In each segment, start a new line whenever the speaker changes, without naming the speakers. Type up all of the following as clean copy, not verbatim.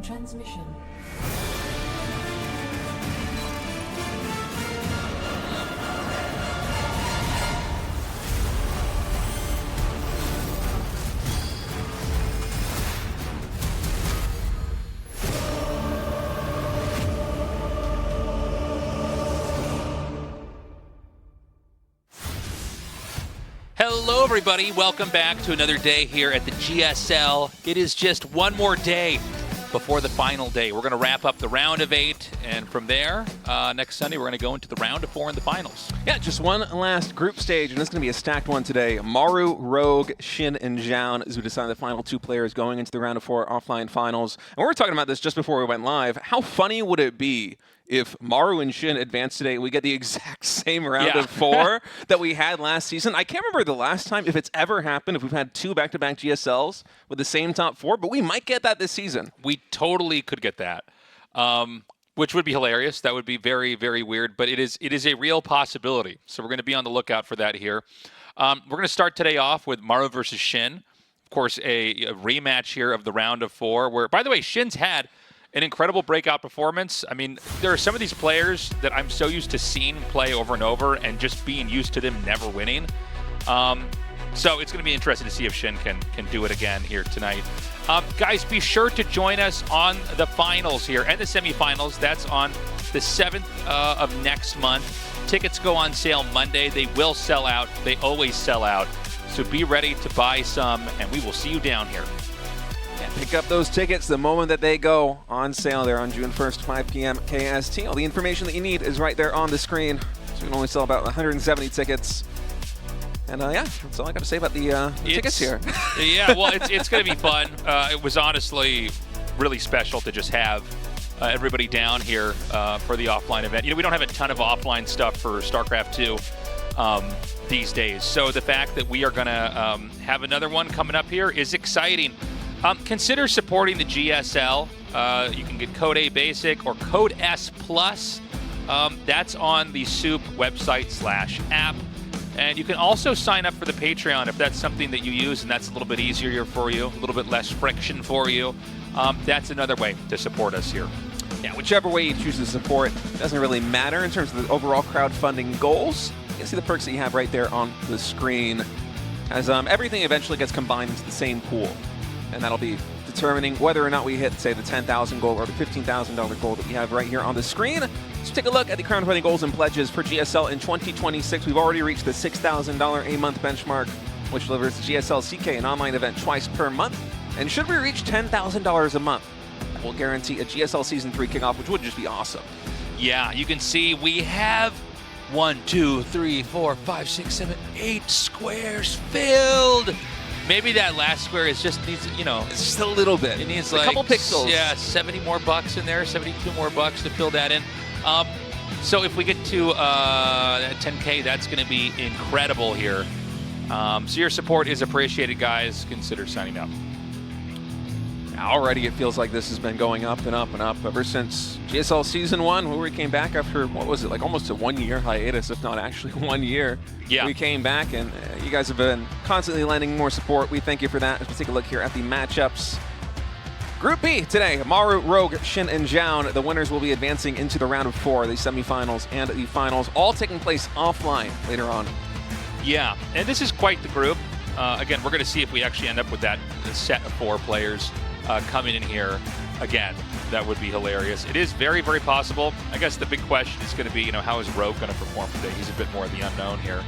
transmission.
Hello, everybody. Welcome back to another day here at the GSL. It is just one more day before the final day. We're going to wrap up the round of 8, and from there, next Sunday, we're going to go into the round of 4 in the finals.
Yeah, just one last group stage, and this is going to be a stacked one today. Maru, Rogue, Shin, and Zoun as we decide the final 2 players going into the round of 4 offline finals. And we were talking about this just before we went live. How funny would it be if Maru and Shin advance today, we get the exact same round of 4 that we had last season? I can't remember the last time, if it's ever happened, if we've had 2 back-to-back GSLs with the same top 4, but we might get that this season.
We totally could get that, which would be hilarious. That would be very, very weird, but it is a real possibility. So we're going to be on the lookout for that here. We're going to start today off with Maru versus Shin. Of course, a rematch here of the round of 4, where, by the way, Shin's had an incredible breakout performance. I mean, there are some of these players that I'm so used to seeing play over and over and just being used to them never winning. So it's going to be interesting to see if Shin can do it again here tonight. Guys, be sure to join us on the finals here and the semifinals. That's on the 7th of next month. Tickets go on sale Monday. They will sell out. They always sell out. So be ready to buy some, and we will see you down here.
Pick up those tickets the moment that they go on sale there on June 1st, 5 p.m. KST. All the information that you need is right there on the screen. So we can only sell about 170 tickets. And yeah, that's all I got to say about the tickets here.
Yeah, well, it's going to be fun. It was honestly really special to just have everybody down here for the offline event. You know, we don't have a ton of offline stuff for StarCraft 2 these days. So the fact that we are going to have another one coming up here is exciting. Consider supporting the GSL. You can get Code A Basic or Code S Plus. That's on the SOOP website/app. And you can also sign up for the Patreon if that's something that you use and that's a little bit easier for you, a little bit less friction for you. That's another way to support us here.
Yeah, whichever way you choose to support doesn't really matter in terms of the overall crowdfunding goals. You can see the perks that you have right there on the screen as everything eventually gets combined into the same pool. And that'll be determining whether or not we hit, say, the $10,000 goal or the $15,000 goal that we have right here on the screen. So take a look at the crowdfunding goals and pledges for GSL in 2026. We've already reached the $6,000 a month benchmark, which delivers the GSL CK, an online event, twice per month. And should we reach $10,000 a month, that will guarantee a GSL Season 3 kickoff, which would just be awesome.
Yeah, you can see we have 1, 2, 3, 4, 5, 6, 7, 8 squares filled. Maybe that last square is just needs, you know,
it's just a little bit.
It needs
a
like
couple pixels.
Yeah, 70 more bucks in there, 72 more bucks to fill that in. So if we get to 10K, that's going to be incredible here. So your support is appreciated, guys. Consider signing up.
Already it feels like this has been going up and up and up ever since GSL Season 1, where we came back after, what was it, like almost a 1-year hiatus, if not actually 1 year.
Yeah.
We came back, and you guys have been constantly lending more support. We thank you for that. Let's take a look here at the matchups. Group B today, Maru, Rogue, Shin, and Zoun. The winners will be advancing into the round of 4, the semifinals and the finals, all taking place offline later on.
Yeah, and this is quite the group. Again, we're going to see if we actually end up with that set of 4 players coming in here. Again, that would be hilarious. It is very, very possible. I guess the big question is going to be, you know, how is Rogue going to perform today? He's a bit more of the unknown here.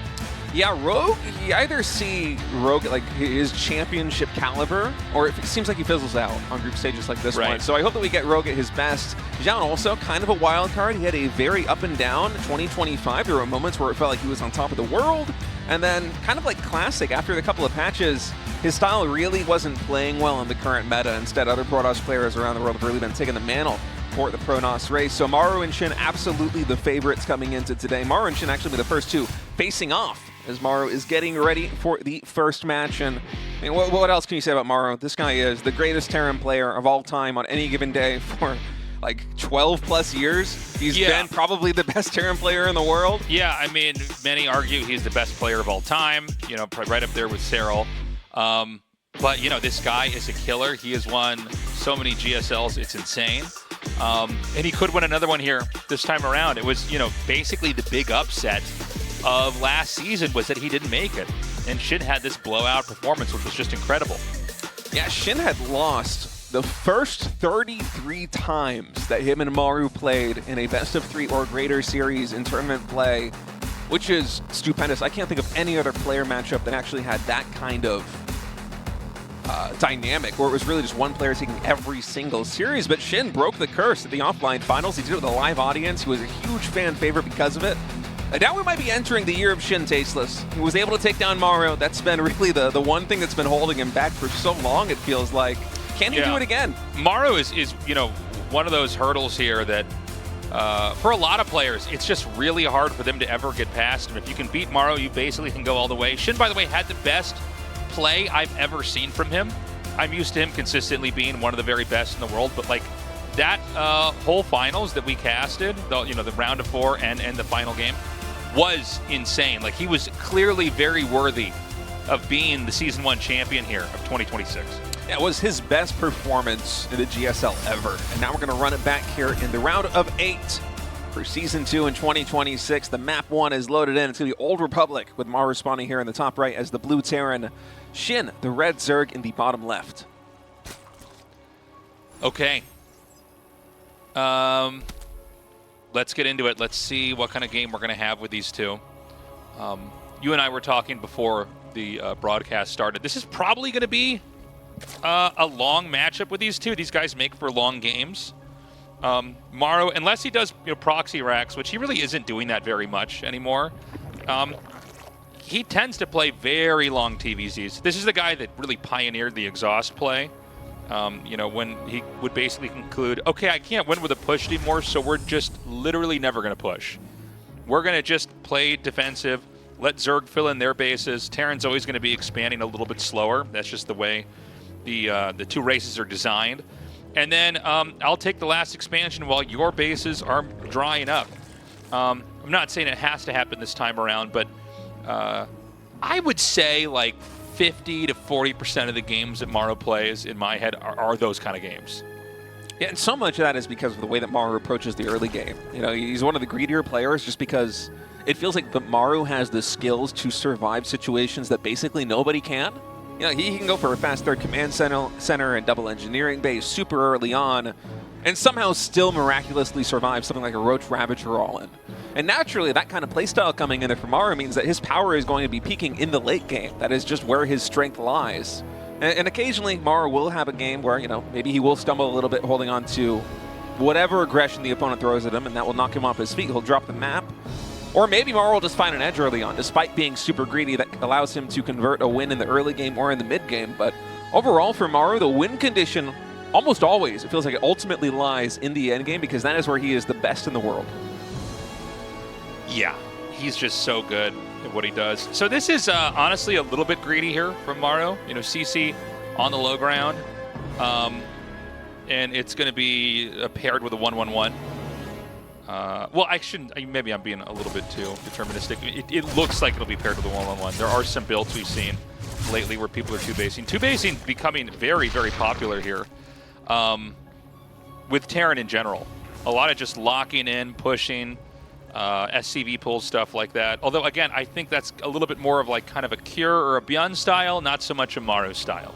Yeah, Rogue, you either see Rogue at like his championship caliber, or it seems like he fizzles out on group stages like this one. So I hope that we get Rogue at his best. Zoun also kind of a wild card. He had a very up and down 2025. There were moments where it felt like he was on top of the world, and then kind of like classic after the couple of patches, his style really wasn't playing well in the current meta. Instead, other Protoss players around the world have really been taking the mantle for the Protoss race. So Maru and Shin, absolutely the favorites coming into today. Maru and Shin actually be the first 2 facing off as Maru is getting ready for the first match. And I mean, what else can you say about Maru? This guy is the greatest Terran player of all time on any given day for like 12 plus years. He's been probably the best Terran player in the world.
Yeah, I mean, many argue he's the best player of all time, you know, right up there with Cyril. But, you know, this guy is a killer. He has won So many GSLs, it's insane. And he could win another one here this time around. It was, basically the big upset of last season was that he didn't make it. And Shin had this blowout performance, which was just incredible.
Yeah, Shin had lost the first 33 times that him and Maru played in a best-of-3 or greater series in tournament play, which is stupendous. I can't think of any other player matchup that actually had that kind of dynamic, where it was really just one player taking every single series. But Shin broke the curse at the offline finals. He did it with a live audience. He was a huge fan favorite because of it. And now we might be entering the year of Shin Tasteless. He was able to take down Maru. That's been really the one thing that's been holding him back for so long, it feels like. Can he do it again?
Maru is one of those hurdles here that for a lot of players, it's just really hard for them to ever get past him. If you can beat Maru, you basically can go all the way. Shin, by the way, had the best play I've ever seen from him. I'm used to him consistently being one of the very best in the world, but like that whole finals that we casted, the round of 4 and the final game, was insane. Like, he was clearly very worthy of being the Season 1 champion here of 2026.
Yeah, it was his best performance in the GSL ever. And now we're going to run it back here in the round of 8 for Season 2 in 2026. The map 1 is loaded in. It's going to be Old Republic with Maru spawning here in the top right as the blue Terran. Shin, the red Zerg in the bottom left.
Okay. Let's get into it. Let's see what kind of game we're going to have with these two. You and I were talking before the broadcast started. This is probably going to be a long matchup with these two. These guys make for long games. Maru, unless he does proxy racks, which he really isn't doing that very much anymore, he tends to play very long TVZs. This is the guy that really pioneered the exhaust play. When he would basically conclude, okay, I can't win with a push anymore, so we're just literally never going to push. We're going to just play defensive, let Zerg fill in their bases. Terran's always going to be expanding a little bit slower. That's just the way the two races are designed. And then I'll take the last expansion while your bases are drying up. I'm not saying it has to happen this time around, but I would say like 50 to 40% of the games that Maru plays, in my head, are those kind of games.
Yeah, and so much of that is because of the way that Maru approaches the early game. He's one of the greedier players just because it feels like Maru has the skills to survive situations that basically nobody can. He can go for a fast third command center and double engineering base super early on and somehow still miraculously survive something like a Roach Ravager all-in. And naturally, that kind of playstyle coming in there for Maru means that his power is going to be peaking in the late game. That is just where his strength lies. And occasionally, Maru will have a game where, maybe he will stumble a little bit holding on to whatever aggression the opponent throws at him, and that will knock him off his feet. He'll drop the map. Or maybe Maru will just find an edge early on, despite being super greedy. That allows him to convert a win in the early game or in the mid game. But overall, for Maru, the win condition, almost always, it feels like it ultimately lies in the end game, because that is where he is the best in the world.
Yeah, he's just so good at what he does. So this is honestly a little bit greedy here from Maru. CC on the low ground. And it's going to be paired with a 1-1-1. Well, I shouldn't. Maybe I'm being a little bit too deterministic. It looks like it'll be paired with a 1-1-1. There are some builds we've seen lately where people are two-basing. Two-basing becoming very, very popular here with Terran in general. A lot of just locking in, pushing, SCV pulls, stuff like that. Although, again, I think that's a little bit more of like kind of a Cure or a Beyond style, not so much a Maru style.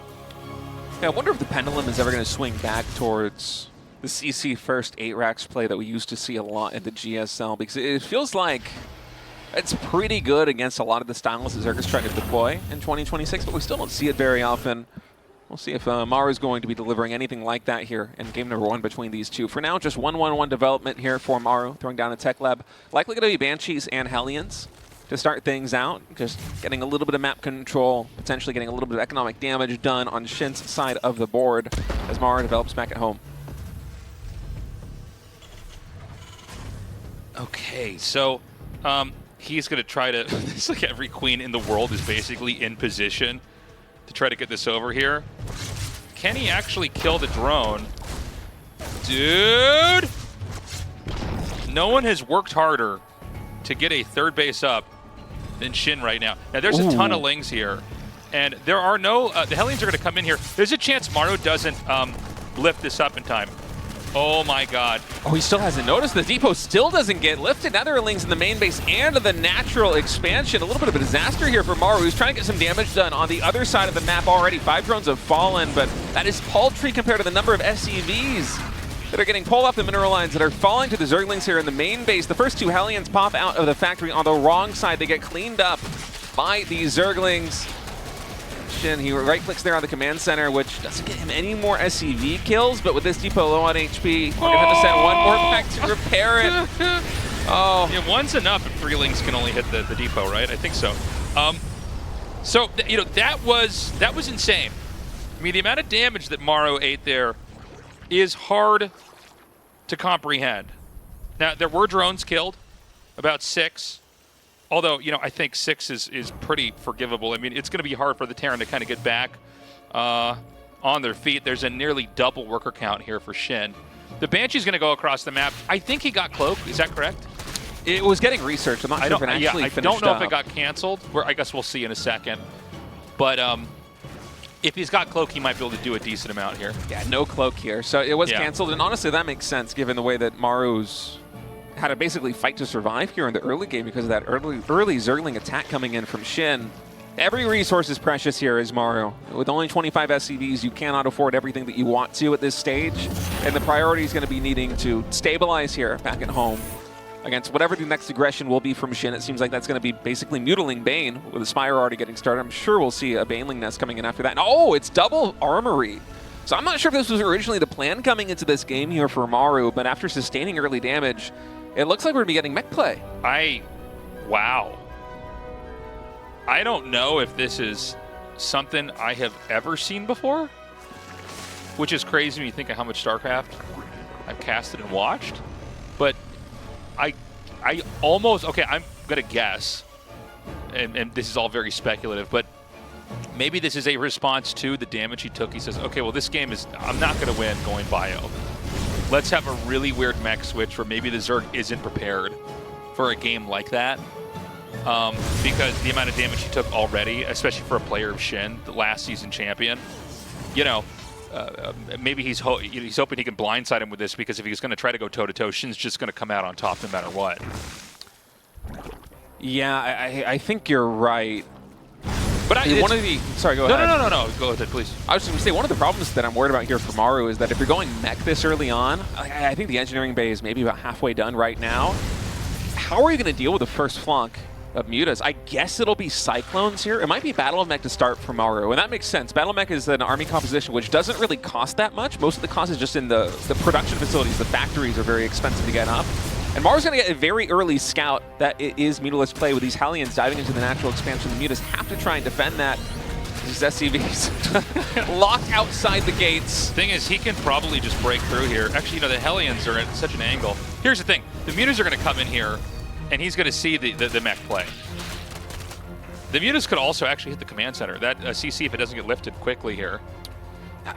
Yeah, I wonder if the pendulum is ever going to swing back towards the CC first 8 racks play that we used to see a lot in the GSL, because it feels like it's pretty good against a lot of the styles that Zerg is trying to deploy in 2026, but we still don't see it very often. We'll see if Maru is going to be delivering anything like that here in game number 1 between these two. For now, just 1-1-1 development here for Maru, throwing down a Tech Lab. Likely going to be Banshees and Hellions to start things out. Just getting a little bit of map control, potentially getting a little bit of economic damage done on Shin's side of the board as Maru develops back at home.
Okay, so he's going to try to... It's like every queen in the world is basically in position to try to get this over here. Can he actually kill the drone? Dude! No one has worked harder to get a third base up than Shin right now. Now, there's a ton of Lings here, and there are no... the Hellions are going to come in here. There's a chance Maru doesn't lift this up in time. Oh my god.
Oh, he still hasn't noticed. The depot still doesn't get lifted. Netherlings in the main base and the natural expansion. A little bit of a disaster here for Maru, who's trying to get some damage done on the other side of the map already. 5 drones have fallen, but that is paltry compared to the number of SCVs that are getting pulled off the mineral lines that are falling to the Zerglings here in the main base. The first 2 Hellions pop out of the factory on the wrong side. They get cleaned up by these Zerglings. Shin, he right-clicks there on the command center, which doesn't get him any more SCV kills, but with this depot low on HP, we're going to have to send one more back to repair it. Oh.
Yeah, one's enough if 3 Lings can only hit the depot, right? I think so. You know, that was insane. I mean, the amount of damage that Maru.8 there is hard to comprehend. Now, there were drones killed, about 6. Although, you know, I think 6 is pretty forgivable. I mean, it's going to be hard for the Terran to kind of get back on their feet. There's a nearly double worker count here for Shin. The Banshee's going to go across the map. I think he got Cloak. Is that correct?
It was getting researched. I'm not sure if it actually finished
I don't know
up.
if it got canceled. I guess we'll see in a second. But if he's got Cloak, he might be able to do a decent amount here.
Yeah, no Cloak here. So it was canceled. And honestly, that makes sense given the way that Maru's had to basically fight to survive here in the early game because of that early Zergling attack coming in from Shin. Every resource is precious here as Maru. With only 25 SCVs, you cannot afford everything that you want to at this stage. And the priority is going to be needing to stabilize here back at home against whatever the next aggression will be from Shin. It seems like that's going to be basically mutiling Bane with the Spire already getting started. I'm sure we'll see a Baneling nest coming in after that. And oh, it's double armory. So I'm not sure if this was originally the plan coming into this game here for Maru, but after sustaining early damage, it looks like we're going to be getting mech play.
Wow. I don't know if this is something I have ever seen before, which is crazy when you think of how much StarCraft I've casted and watched. But I almost, okay, I'm going to guess, and this is all very speculative, but maybe this is a response to the damage he took. He says, okay, well, this game is, I'm not going to win going bio. Let's have a really weird mech switch where maybe the Zerg isn't prepared for a game like that. Because the amount of damage he took already, especially for a player of Shin, the last season champion, you know, maybe he's hoping he can blindside him with this, because if he's going to try to go toe-to-toe, Shin's just going to come out on top no matter what.
Yeah, I think you're right.
But
one of the... Sorry, go ahead.
No. Go ahead, please.
I was just going to say, one of the problems that I'm worried about here for Maru is that if you're going mech this early on, I think the engineering bay is maybe about halfway done right now. How are you going to deal with the first flunk of mutas? I guess it'll be Cyclones here. It might be Battle of Mech to start for Maru, and that makes sense. Battle of Mech is an army composition which doesn't really cost that much. Most of the cost is just in the production facilities. The factories are very expensive to get up. And Maru's going to get a very early scout that it is mutalist play with these Hellions diving into the natural expansion. The mutas have to try and defend that. These SCVs locked outside the gates.
Thing is, he can probably just break through here. Actually, you know, the Hellions are at such an angle. Here's the thing. The mutas are going to come in here, and he's going to see the mech play. The mutas could also actually hit the command center. That CC, if it doesn't get lifted quickly here.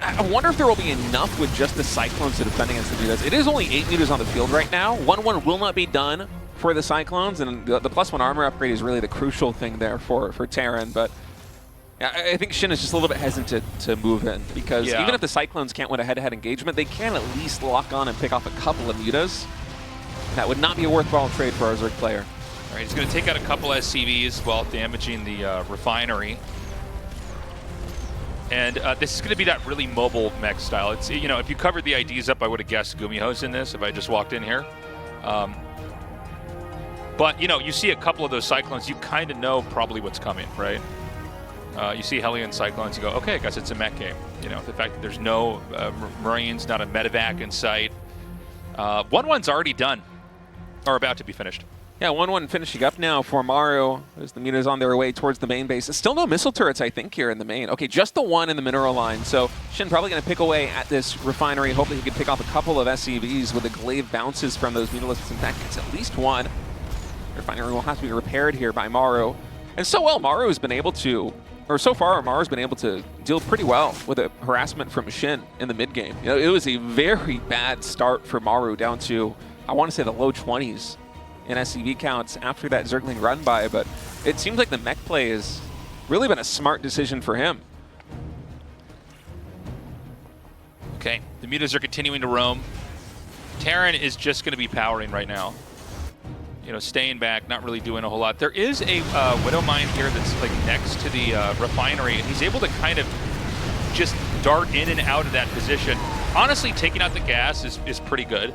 I wonder if there will be enough with just the Cyclones to defend against the mutas. It is only 8 mutas on the field right now. 1-1 will not be done for the Cyclones, and the +1 armor upgrade is really the crucial thing there for Terran. But I think Shin is just a little bit hesitant to move in, because even if the Cyclones can't win a head-to-head engagement, they can at least lock on and pick off a couple of mutas. That would not be a worthwhile trade for our Zerg player.
All right, he's going to take out a couple SCVs while damaging the refinery. And this is going to be that really mobile mech style. It's, you know, if you covered the IDs up, I would have guessed Gumiho's in this if I just walked in here. But, you know, you see a couple of those Cyclones, you kind of know probably what's coming, right? You see Hellion Cyclones, you go, okay, I guess it's a mech game. You know, the fact that there's no Marines, not a medevac in sight. 1-1's already done, or about to be finished.
Yeah, 1-1 finishing up now for Maru as the mutas on their way towards the main base. Still no missile turrets, I think, here in the main. Okay, just the one in the mineral line. So Shin probably going to pick away at this refinery. Hopefully he can pick off a couple of SCVs with the glaive bounces from those mutalists. In fact, it's at least one. The refinery will have to be repaired here by Maru. And so well, Maru has been able to, or so far, Maru's been able to deal pretty well with the harassment from Shin in the mid game. You know, it was a very bad start for Maru, down to, I want to say, the low 20s. In SCV counts after that Zergling run by, but it seems like the mech play has really been a smart decision for him.
Okay, the mutas are continuing to roam. Terran is just going to be powering right now. You know, staying back, not really doing a whole lot. There is a Widow Mine here that's like next to the refinery, and he's able to kind of just dart in and out of that position. Honestly, taking out the gas is pretty good.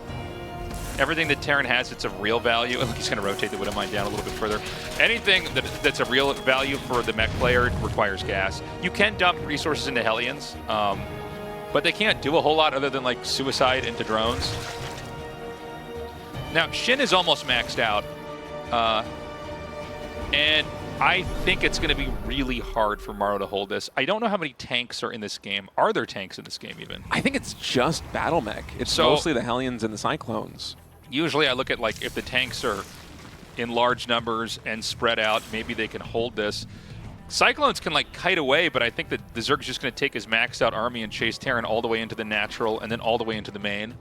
Everything that Terran has, it's of real value. Look, he's going to rotate the Widow Mine down a little bit further. Anything that's a real value for the mech player requires gas. You can dump resources into Hellions, but they can't do a whole lot other than like suicide into drones. Now, Shin is almost maxed out, and I think it's going to be really hard for Maru to hold this. I don't know how many tanks are in this game. Are there tanks in this game even?
I think it's just battle mech. It's mostly the Hellions and the Cyclones.
Usually I look at like if the tanks are in large numbers and spread out, maybe they can hold this. Cyclones can like kite away, but I think that the Zerg's just going to take his maxed out army and chase Terran all the way into the natural and then all the way into the main.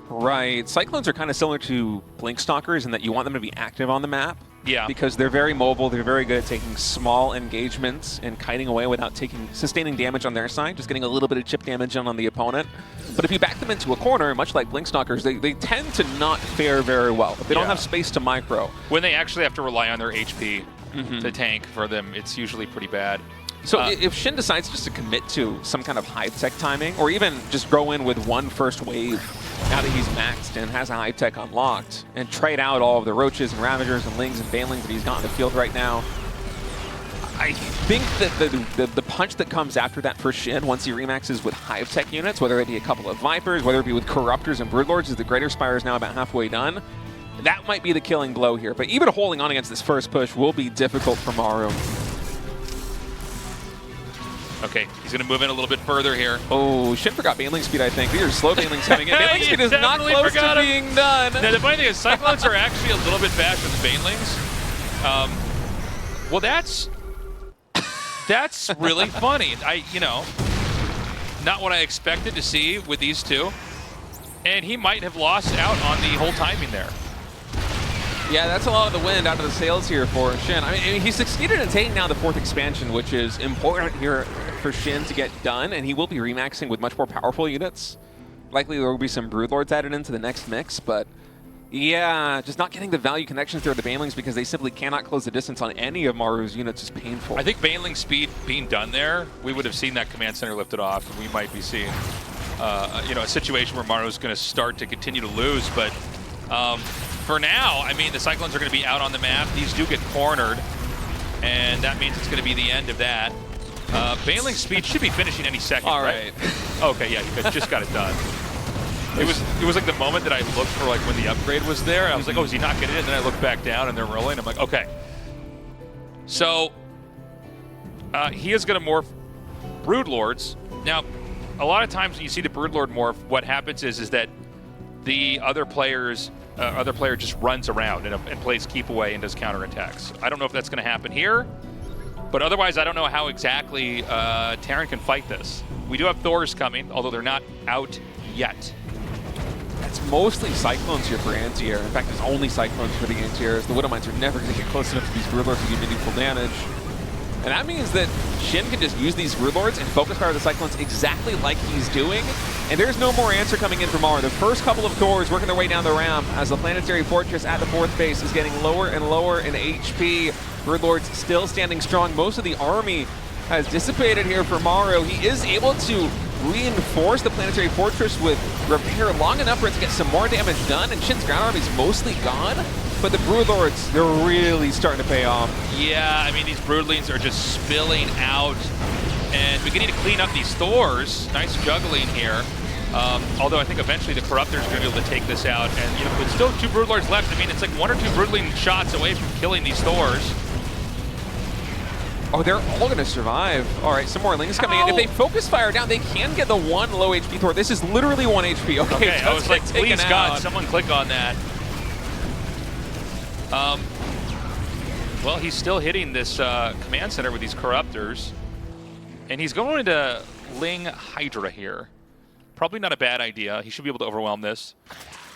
Right. Cyclones are kind of similar to Blink Stalkers in that you want them to be active on the map.
Yeah.
Because they're very mobile, they're very good at taking small engagements and kiting away without sustaining damage on their side, just getting a little bit of chip damage on the opponent. But if you back them into a corner, much like Blink Stalkers, they tend to not fare very well. If they don't have space to micro.
When they actually have to rely on their HP to tank for them, it's usually pretty bad.
So if Shin decides just to commit to some kind of high-tech timing, or even just go in with one first wave now that he's maxed and has a high-tech unlocked, and trade out all of the Roaches and Ravagers and Lings and Banelings that he's got in the field right now, I think that the punch that comes after that for Shin, once he remaxes with high-tech units, whether it be a couple of Vipers, whether it be with Corruptors and Broodlords, as the Greater Spire is now about halfway done, that might be the killing blow here. But even holding on against this first push will be difficult for Maru.
Okay, he's going to move in a little bit further here.
Oh, Shin forgot Baneling speed, I think. These are slow Banelings coming in. Baneling speed is not close to being done.
Now, the funny thing is, Cyclones are actually a little bit faster than Banelings. Well, that's really funny. You know, not what I expected to see with these two. And he might have lost out on the whole timing there.
Yeah, that's a lot of the wind out of the sails here for Shin. I mean, he succeeded in taking down the 4th expansion, which is important here for Shin to get done, and he will be remaxing with much more powerful units. Likely there will be some Broodlords added into the next mix, but yeah, just not getting the value connections there with the Banelings because they simply cannot close the distance on any of Maru's units is painful.
I think Baneling speed being done there, we would have seen that command center lifted off, and we might be seeing you know, a situation where Maru's going to start to continue to lose, but for now, I mean, the Cyclones are going to be out on the map. These do get cornered, and that means it's going to be the end of that. Baneling speed should be finishing any second, right? Okay, yeah, he just got it done. It was like the moment that I looked for like when the upgrade was there. I was like, oh, is he not getting it? And then I looked back down and they're rolling. I'm like, okay. So he is going to morph Broodlords. Now, a lot of times when you see the Broodlord morph, what happens is that the other player just runs around and plays keep away and does counterattacks. I don't know if that's going to happen here, but otherwise I don't know how exactly Terran can fight this. We do have Thors coming, although they're not out yet.
It's mostly Cyclones here for Anti-Air. In fact, it's only Cyclones for the Anti-Air, as the Widow Mines are never going to get close enough to these Broodlords to do meaningful damage. And that means that Shin can just use these Broodlords and focus fire the Cyclones exactly like he's doing. And there's no more answer coming in from Maru. The first couple of Thors working their way down the ramp as the Planetary Fortress at the 4th base is getting lower and lower in HP. Broodlords still standing strong. Most of the army has dissipated here for Maru. He is able to reinforce the Planetary Fortress with repair long enough for it to get some more damage done. And Shin's ground army is mostly gone. But the Broodlords, they're really starting to pay off.
Yeah, I mean, these Broodlings are just spilling out and beginning to clean up these Thors. Nice juggling here. Although I think eventually the Corruptors are going to be able to take this out. And, you know, with still 2 Broodlords left, I mean, it's like 1 or 2 Broodling shots away from killing these Thors.
Oh, they're all going to survive. All right, some more Lings coming in. If they focus fire down, they can get the 1 low HP Thor. This is literally 1 HP. Okay,
I was like, please God, someone click on that. Well, he's still hitting this command center with these Corruptors. And he's going into Ling Hydra here. Probably not a bad idea. He should be able to overwhelm this.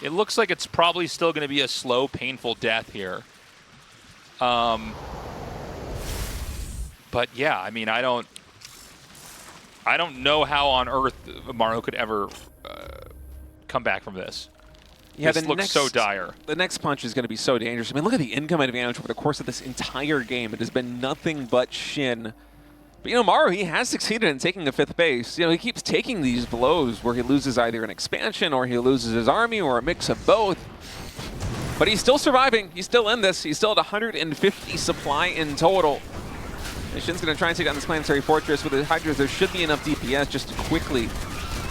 It looks like it's probably still going to be a slow, painful death here. But yeah, I mean, I don't know how on earth Maru could ever come back from this.
Yeah,
this looks so dire.
The next punch is going to be so dangerous. I mean, look at the income advantage over the course of this entire game. It has been nothing but Shin. But, you know, Maru, he has succeeded in taking the 5th base. You know, he keeps taking these blows where he loses either an expansion or he loses his army or a mix of both. But he's still surviving. He's still in this. He's still at 150 supply in total. And Shin's going to try and take down this planetary fortress. With the Hydras, there should be enough DPS just to quickly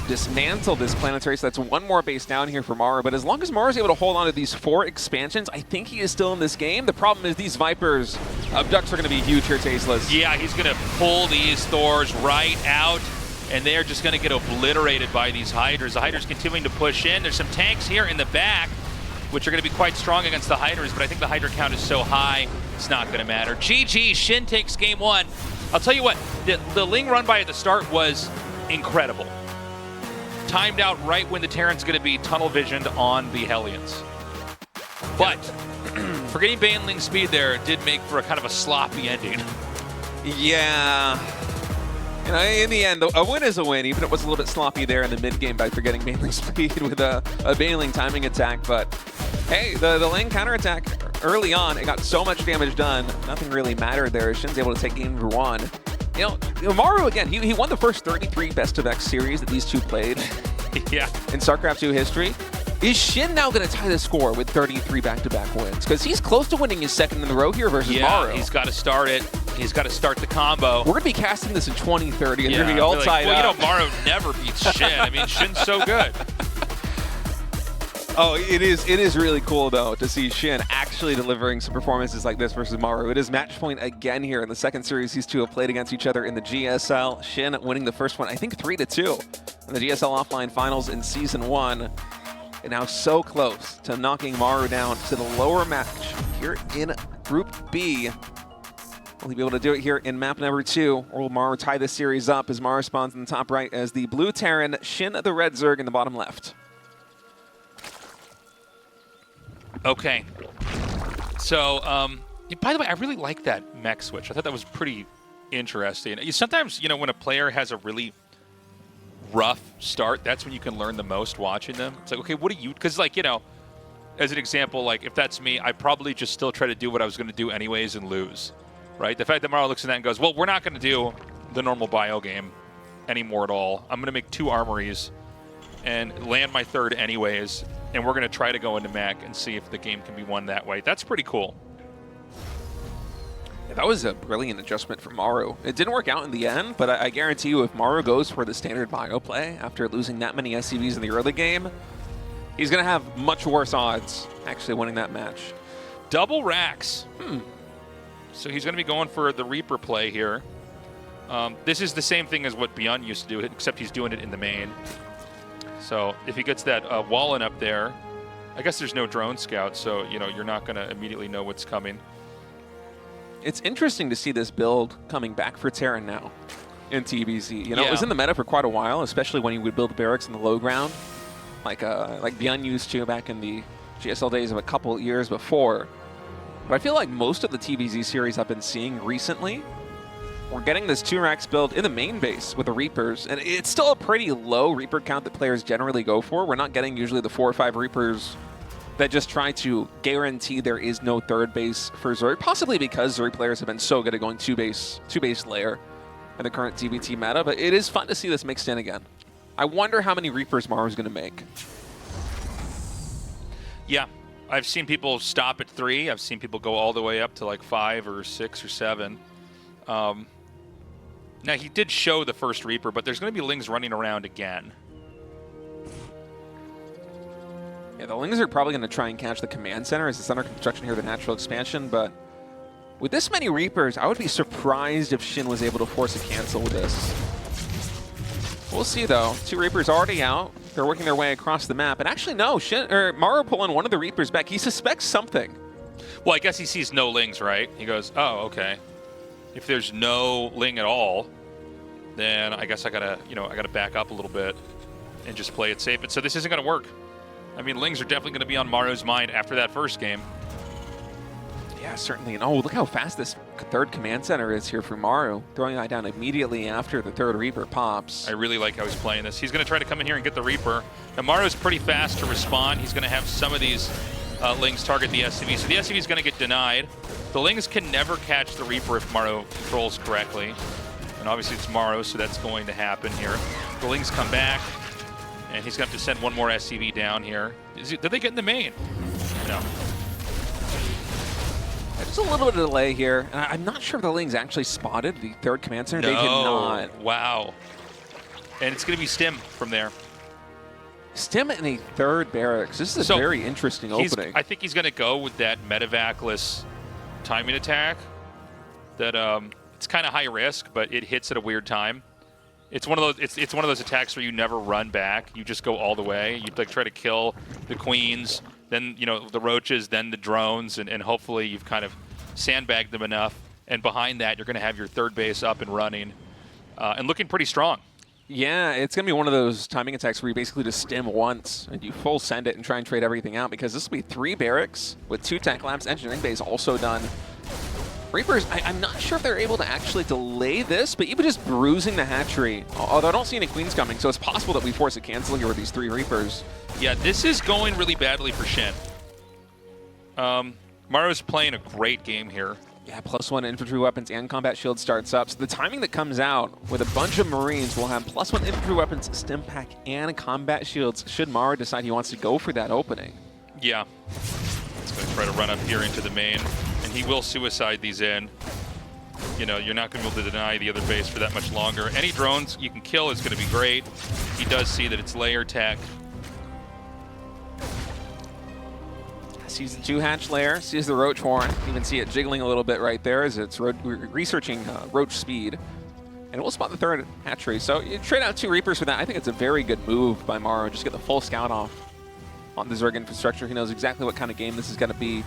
dismantle this planetary. So that's one more base down here for Maru. But as long as Maru's able to hold on to these 4 expansions, I think he is still in this game. The problem is these Vipers, Abducts are going to be huge here, Tasteless.
Yeah, he's going to pull these Thors right out, and they're just going to get obliterated by these Hydras. The Hydras continuing to push in. There's some tanks here in the back, which are going to be quite strong against the Hydras, but I think the Hydra count is so high, it's not going to matter. GG, Shin takes game 1. I'll tell you what, the Ling run by at the start was incredible. Timed out right when the Terran's going to be tunnel visioned on the Hellions. But forgetting Baneling's speed there did make for a kind of a sloppy ending.
Yeah. You know, in the end, a win is a win, even if it was a little bit sloppy there in the mid-game by forgetting Baneling's speed with a Baneling timing attack. But hey, the Ling counterattack early on, it got so much damage done, nothing really mattered there. Shin's able to take game 1. You know, Maru, again, he won the first 33 best-of-X series that these two played
Yeah.
in StarCraft 2 history. Is Shin now going to tie the score with 33 back-to-back wins? Because he's close to winning his 2nd in a row here versus Maru.
He's got to start it. He's got to start the combo.
We're going to be casting this in 2030, and they're going to be all tied
up.
up.
You know, Maru never beats Shin. I mean, Shin's so good.
Oh, it is really cool, though, to see Shin actually delivering some performances like this versus Maru. It is match point again here in the 2nd series. These two have played against each other in the GSL. Shin winning the first one, I think 3-2 in the GSL Offline Finals in Season 1. And now so close to knocking Maru down to the lower match here in Group B. Will he be able to do it here in map number 2? Or will Maru tie this series up as Maru spawns in the top right as the blue Terran, Shin the red Zerg in the bottom left?
Okay. So, by the way, I really like that mech switch. I thought that was pretty interesting. Sometimes, you know, when a player has a really rough start, that's when you can learn the most watching them. It's like, okay, what do you, because like, you know, as an example, like if that's me, I probably just still try to do what I was going to do anyways and lose, right? The fact that Maru looks at that and goes, well, we're not going to do the normal bio game anymore at all. I'm going to make 2 armories and land my 3rd anyways, and we're going to try to go into mech and see if the game can be won that way. That's pretty cool.
Yeah, that was a brilliant adjustment for Maru. It didn't work out in the end, but I guarantee you if Maru goes for the standard bio play after losing that many SCVs in the early game, he's going to have much worse odds actually winning that match.
Double racks. So he's going to be going for the Reaper play here. This is the same thing as what Beyond used to do, except he's doing it in the main. So if he gets that Wallen up there, I guess there's no drone scout, so you know you're not going to immediately know what's coming.
It's interesting to see this build coming back for Terran now in TBZ. You know,
Yeah.
it was in the meta for quite a while, especially when he would build barracks in the low ground, like Beyond used to back in the GSL days of a couple years before. But I feel like most of the TBZ series I've been seeing recently, we're getting this 2 racks build in the main base with the Reapers, and it's still a pretty low Reaper count that players generally go for. We're not getting usually the 4 or 5 Reapers that just try to guarantee there is no 3rd base for Zerg, possibly because Zerg players have been so good at going 2 base layer in the current TBT meta, but it is fun to see this mixed in again. I wonder how many Reapers Maru's going to make.
Yeah, I've seen people stop at 3. I've seen people go all the way up to like 5 or 6 or 7. Now, he did show the first Reaper, but there's going to be Lings running around again.
Yeah, the Lings are probably going to try and catch the command center as the center construction here, the natural expansion, but with this many Reapers, I would be surprised if Shin was able to force a cancel with this. We'll see, though. 2 Reapers already out. They're working their way across the map. And actually, no, Maru pulling one of the Reapers back. He suspects something.
Well, I guess he sees no Lings, right? He goes, oh, okay. If there's no Ling at all, then I guess I gotta back up a little bit and just play it safe. But so this isn't gonna work. I mean, Lings are definitely gonna be on Maru's mind after that first game.
Yeah, certainly. And oh, look how fast this third command center is here for Maru, throwing that down immediately after the third Reaper pops.
I really like how he's playing this. He's going to try to come in here and get the Reaper. Now, Maru's pretty fast to respond. He's going to have some of these Lings target the SCV, so the SCV is going to get denied. The Lings can never catch the Reaper if Maru controls correctly. And obviously it's Maru, so that's going to happen here. The Lings come back, and he's going to have to send one more SCV down here. Did they get in the main? No.
Just a little bit of delay here. And I'm not sure if the Lings actually spotted the third command center.
No.
They did not.
Wow. And it's going to be Stim from there.
Stim in a third barracks. This is a very interesting opening.
I think he's going to go with that medevac-less timing attack. That it's kind of high risk, but it hits at a weird time. It's one of those. It's one of those attacks where you never run back. You just go all the way. You like try to kill the queens, then the roaches, then the drones, and hopefully you've kind of sandbagged them enough. And behind that, you're going to have your third base up and running, and looking pretty strong.
Yeah, it's going to be one of those timing attacks where you basically just stim once and you full send it and try and trade everything out, because this will be 3 barracks with 2 tech labs, engineering base also done. Reapers, I'm not sure if they're able to actually delay this, but even just bruising the hatchery, although I don't see any queens coming, so it's possible that we force a cancel here with these 3 Reapers.
Yeah, this is going really badly for Shin. Maru's playing a great game here.
Yeah, +1 infantry weapons and combat shield starts up. So the timing that comes out with a bunch of Marines will have +1 infantry weapons, stim pack, and combat shields should Maru decide he wants to go for that opening.
Yeah. He's going to try to run up here into the main, and he will suicide these in. You're not going to be able to deny the other base for that much longer. Any drones you can kill is going to be great. He does see that it's layer tech.
Sees the 2 hatch layer, sees the roach horn. You can see it jiggling a little bit right there as it's researching roach speed. And we'll spot the 3rd hatchery. So you trade out 2 Reapers for that. I think it's a very good move by Maru. Just get the full scout off on the Zerg infrastructure. He knows exactly what kind of game this is going to be.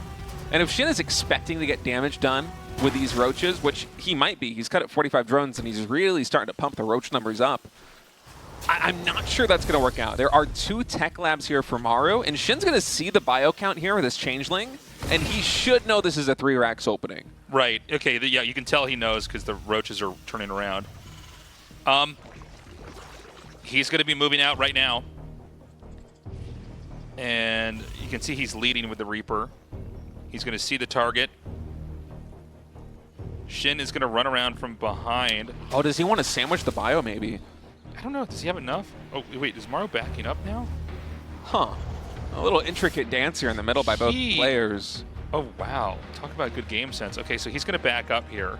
And if Shin is expecting to get damage done with these roaches, which he might be, he's cut at 45 drones and he's really starting to pump the roach numbers up. I'm not sure that's going to work out. There are 2 tech labs here for Maru, and Shin's going to see the bio count here with this changeling, and he should know this is a 3 racks opening.
Right. Okay. Yeah, you can tell he knows because the roaches are turning around. He's going to be moving out right now, and you can see he's leading with the Reaper. He's going to see the target. Shin is going to run around from behind.
Oh, does he want to sandwich the bio maybe?
I don't know. Does he have enough? Oh, wait. Is Maru backing up now?
Huh. A little intricate dance here in the middle by both players.
Oh, wow. Talk about good game sense. Okay, so he's going to back up here.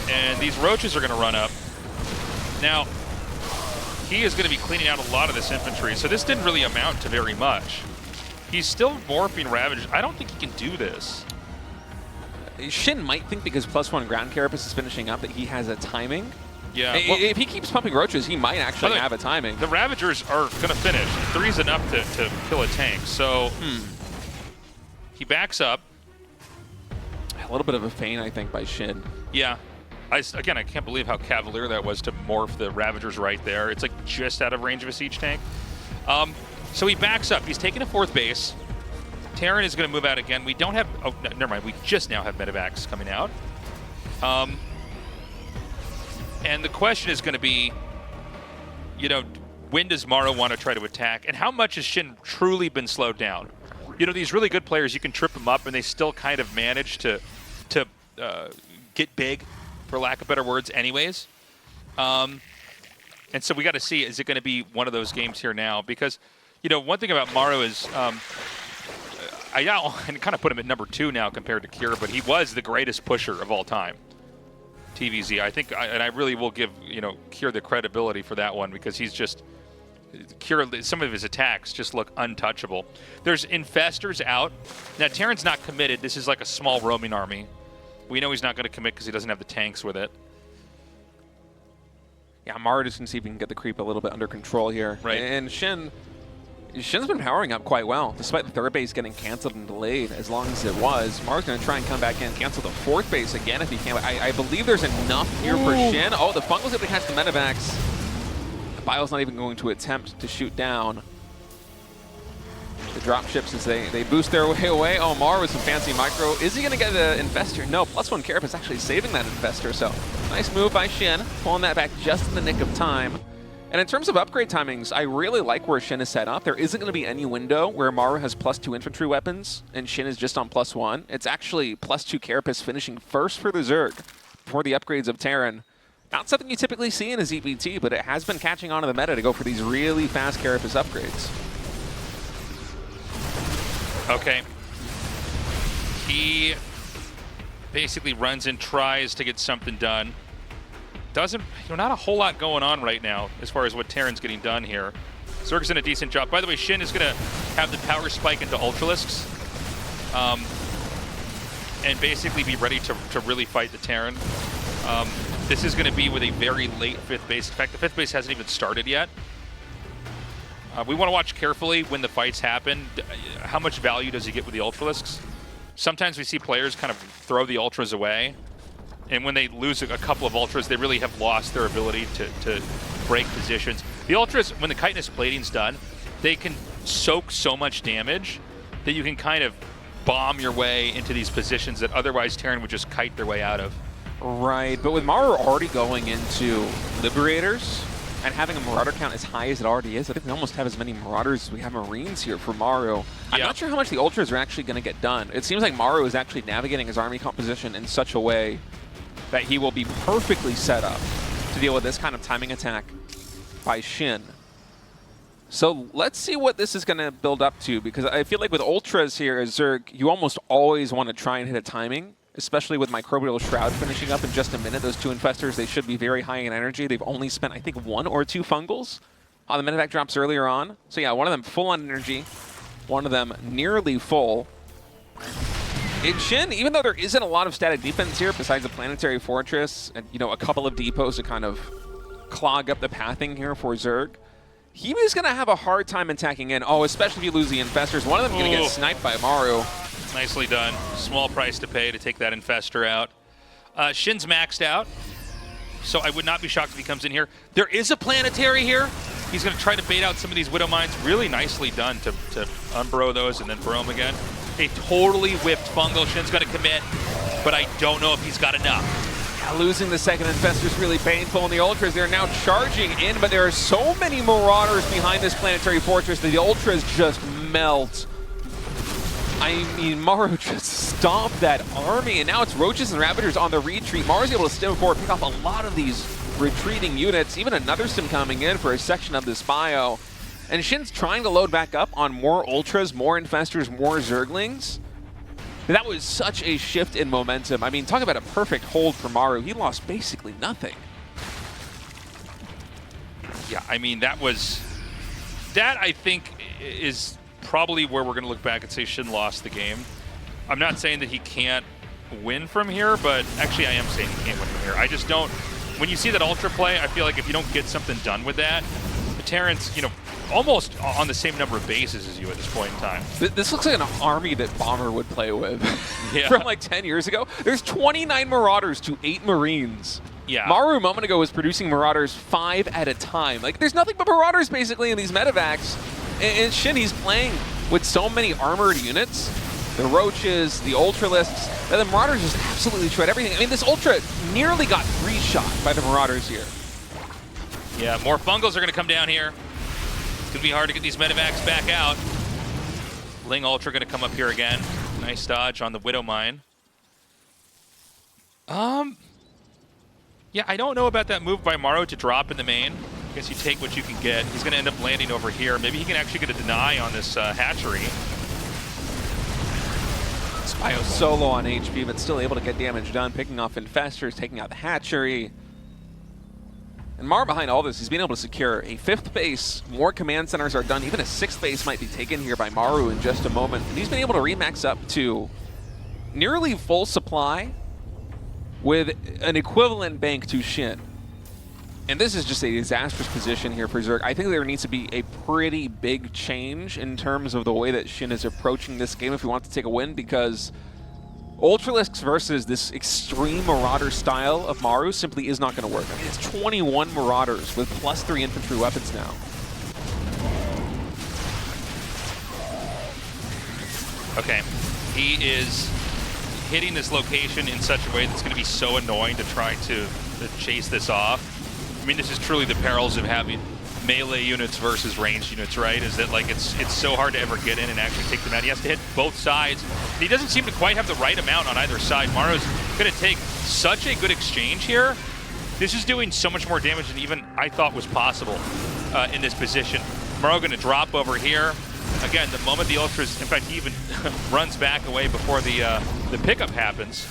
And these roaches are going to run up. Now, he is going to be cleaning out a lot of this infantry, so this didn't really amount to very much. He's still morphing Ravage. I don't think he can do this.
Shin might think, because +1 ground carapace is finishing up, that he has a timing.
Yeah.
Well, if he keeps pumping roaches, he might actually have a timing.
The Ravagers are going to finish. 3's enough to kill a tank. So he backs up.
A little bit of a feint, I think, by Shin.
Yeah. Again, I can't believe how cavalier that was to morph the Ravagers right there. It's like just out of range of a siege tank. So he backs up. He's taking a 4th base. Terran is going to move out again. We don't have... Oh, no, never mind. We just now have medevacs coming out. And the question is going to be, when does Maru want to try to attack? And how much has Shin truly been slowed down? These really good players, you can trip them up and they still kind of manage to get big, for lack of better words, anyways. And so we got to see, is it going to be one of those games here now? Because, one thing about Maru is, I kind of put him at number 2 now compared to Kira, but he was the greatest pusher of all time. TVZ, I think, and I really will give Kier the credibility for that one, because he's just Kier. Some of his attacks just look untouchable. There's infestors out now. Terran's not committed. This is like a small roaming army. We know he's not going to commit because he doesn't have the tanks with it.
Yeah, Maru just can see if he can get the creep a little bit under control here.
Right.
And Shin's been powering up quite well, despite the 3rd base getting canceled and delayed as long as it was. Maru's going to try and come back in, cancel the 4th base again if he can. But I believe there's enough here for Shin. Oh, the Fungal's able to catch the medevacs. The Bio's not even going to attempt to shoot down. The drop ships as they boost their way away. Oh, Maru with some fancy micro. Is he going to get the Infestor? No, +1 Carapace actually saving that Infestor, so nice move by Shin, pulling that back just in the nick of time. And in terms of upgrade timings, I really like where Shin is set up. There isn't going to be any window where Maru has +2 infantry weapons and Shin is just on +1. It's actually +2 Carapace finishing first for the Zerg before the upgrades of Terran. Not something you typically see in a ZBT, but it has been catching on to the meta to go for these really fast Carapace upgrades.
Okay. He basically runs and tries to get something done. Doesn't, not a whole lot going on right now as far as what Terran's getting done here. Zerg's done a decent job. By the way, Shin is going to have the power spike into Ultralisks and basically be ready to really fight the Terran. This is going to be with a very late 5th base. In fact, the 5th base hasn't even started yet. We want to watch carefully when the fights happen. How much value does he get with the Ultralisks? Sometimes we see players kind of throw the Ultras away, and when they lose a couple of Ultras, they really have lost their ability to break positions. The Ultras, when the chitinous plating's done, they can soak so much damage that you can kind of bomb your way into these positions that otherwise Terran would just kite their way out of.
Right, but with Maru already going into Liberators and having a Marauder count as high as it already is, I think we almost have as many Marauders as we have Marines here for Maru. I'm not sure how much the Ultras are actually going to get done. It seems like Maru is actually navigating his army composition in such a way that he will be perfectly set up to deal with this kind of timing attack by Shin. So let's see what this is going to build up to, because I feel like with Ultras here as Zerg, you almost always want to try and hit a timing, especially with Microbial Shroud finishing up in just a minute. Those 2 Infestors, they should be very high in energy. They've only spent, I think, 1 or 2 Fungals on the medevac drops earlier on. So yeah, one of them full on energy, one of them nearly full. In Shin, even though there isn't a lot of static defense here, besides the Planetary Fortress and, a couple of depots to kind of clog up the pathing here for Zerg, he is going to have a hard time attacking in. Oh, especially if you lose the Infestors. One of them going to get sniped by Maru.
Nicely done. Small price to pay to take that Infestor out. Shin's maxed out, so I would not be shocked if he comes in here. There is a Planetary here. He's going to try to bait out some of these Widow Mines. Really nicely done to unburrow those and then burrow them again. A totally whipped Fungal. Shin's going to commit, but I don't know if he's got enough.
Yeah, losing the second Infestor is really painful, and the Ultras, they're now charging in, but there are so many Marauders behind this Planetary Fortress that the Ultras just melt. I mean, Maru just stomped that army, and now it's Roaches and Ravagers on the retreat. Maru's able to stem forward, pick off a lot of these retreating units, even another stim coming in for a section of this bio. And Shin's trying to load back up on more Ultras, more Infestors, more Zerglings. That was such a shift in momentum. I mean, talk about a perfect hold for Maru. He lost basically nothing.
Yeah, I mean, that I think is probably where we're going to look back and say Shin lost the game. I'm not saying that he can't win from here, but actually I am saying he can't win from here. I just don't, when you see that Ultra play, I feel like if you don't get something done with that, the Terrans, almost on the same number of bases as you at this point in time.
This looks like an army that Bomber would play with
yeah.
from like 10 years ago. There's 29 Marauders to 8 Marines.
Yeah.
Maru a moment ago was producing Marauders 5 at a time. Like, there's nothing but Marauders basically in these medevacs. And Shin, he's playing with so many armored units. The Roaches, the Ultralisks, that the Marauders just absolutely shred everything. I mean, this Ultra nearly got 3-shot by the Marauders here.
Yeah, more Fungals are going to come down here. It's going to be hard to get these medevacs back out. Ling Ultra going to come up here again. Nice dodge on the Widow Mine. Yeah, I don't know about that move by Maru to drop in the main. I guess you take what you can get. He's going to end up landing over here. Maybe he can actually get a deny on this hatchery.
Spio solo on HP, but still able to get damage done, picking off Infestors, taking out the hatchery. And Maru behind all this, he's been able to secure a 5th base. More command centers are done. Even a 6th base might be taken here by Maru in just a moment. And he's been able to remax up to nearly full supply with an equivalent bank to Shin. And this is just a disastrous position here for Zerg. I think there needs to be a pretty big change in terms of the way that Shin is approaching this game if we want to take a win, because Ultralisks versus this extreme Marauder style of Maru simply is not going to work. I mean, it's 21 Marauders with +3 infantry weapons now.
Okay, he is hitting this location in such a way that's going to be so annoying to try to chase this off. I mean, this is truly the perils of having melee units versus ranged units, right? Is that like it's so hard to ever get in and actually take them out. He has to hit both sides. And he doesn't seem to quite have the right amount on either side. Maru's going to take such a good exchange here. This is doing so much more damage than even I thought was possible in this position. Maru going to drop over here. Again, the moment the Ultras, in fact, he even runs back away before the pickup happens.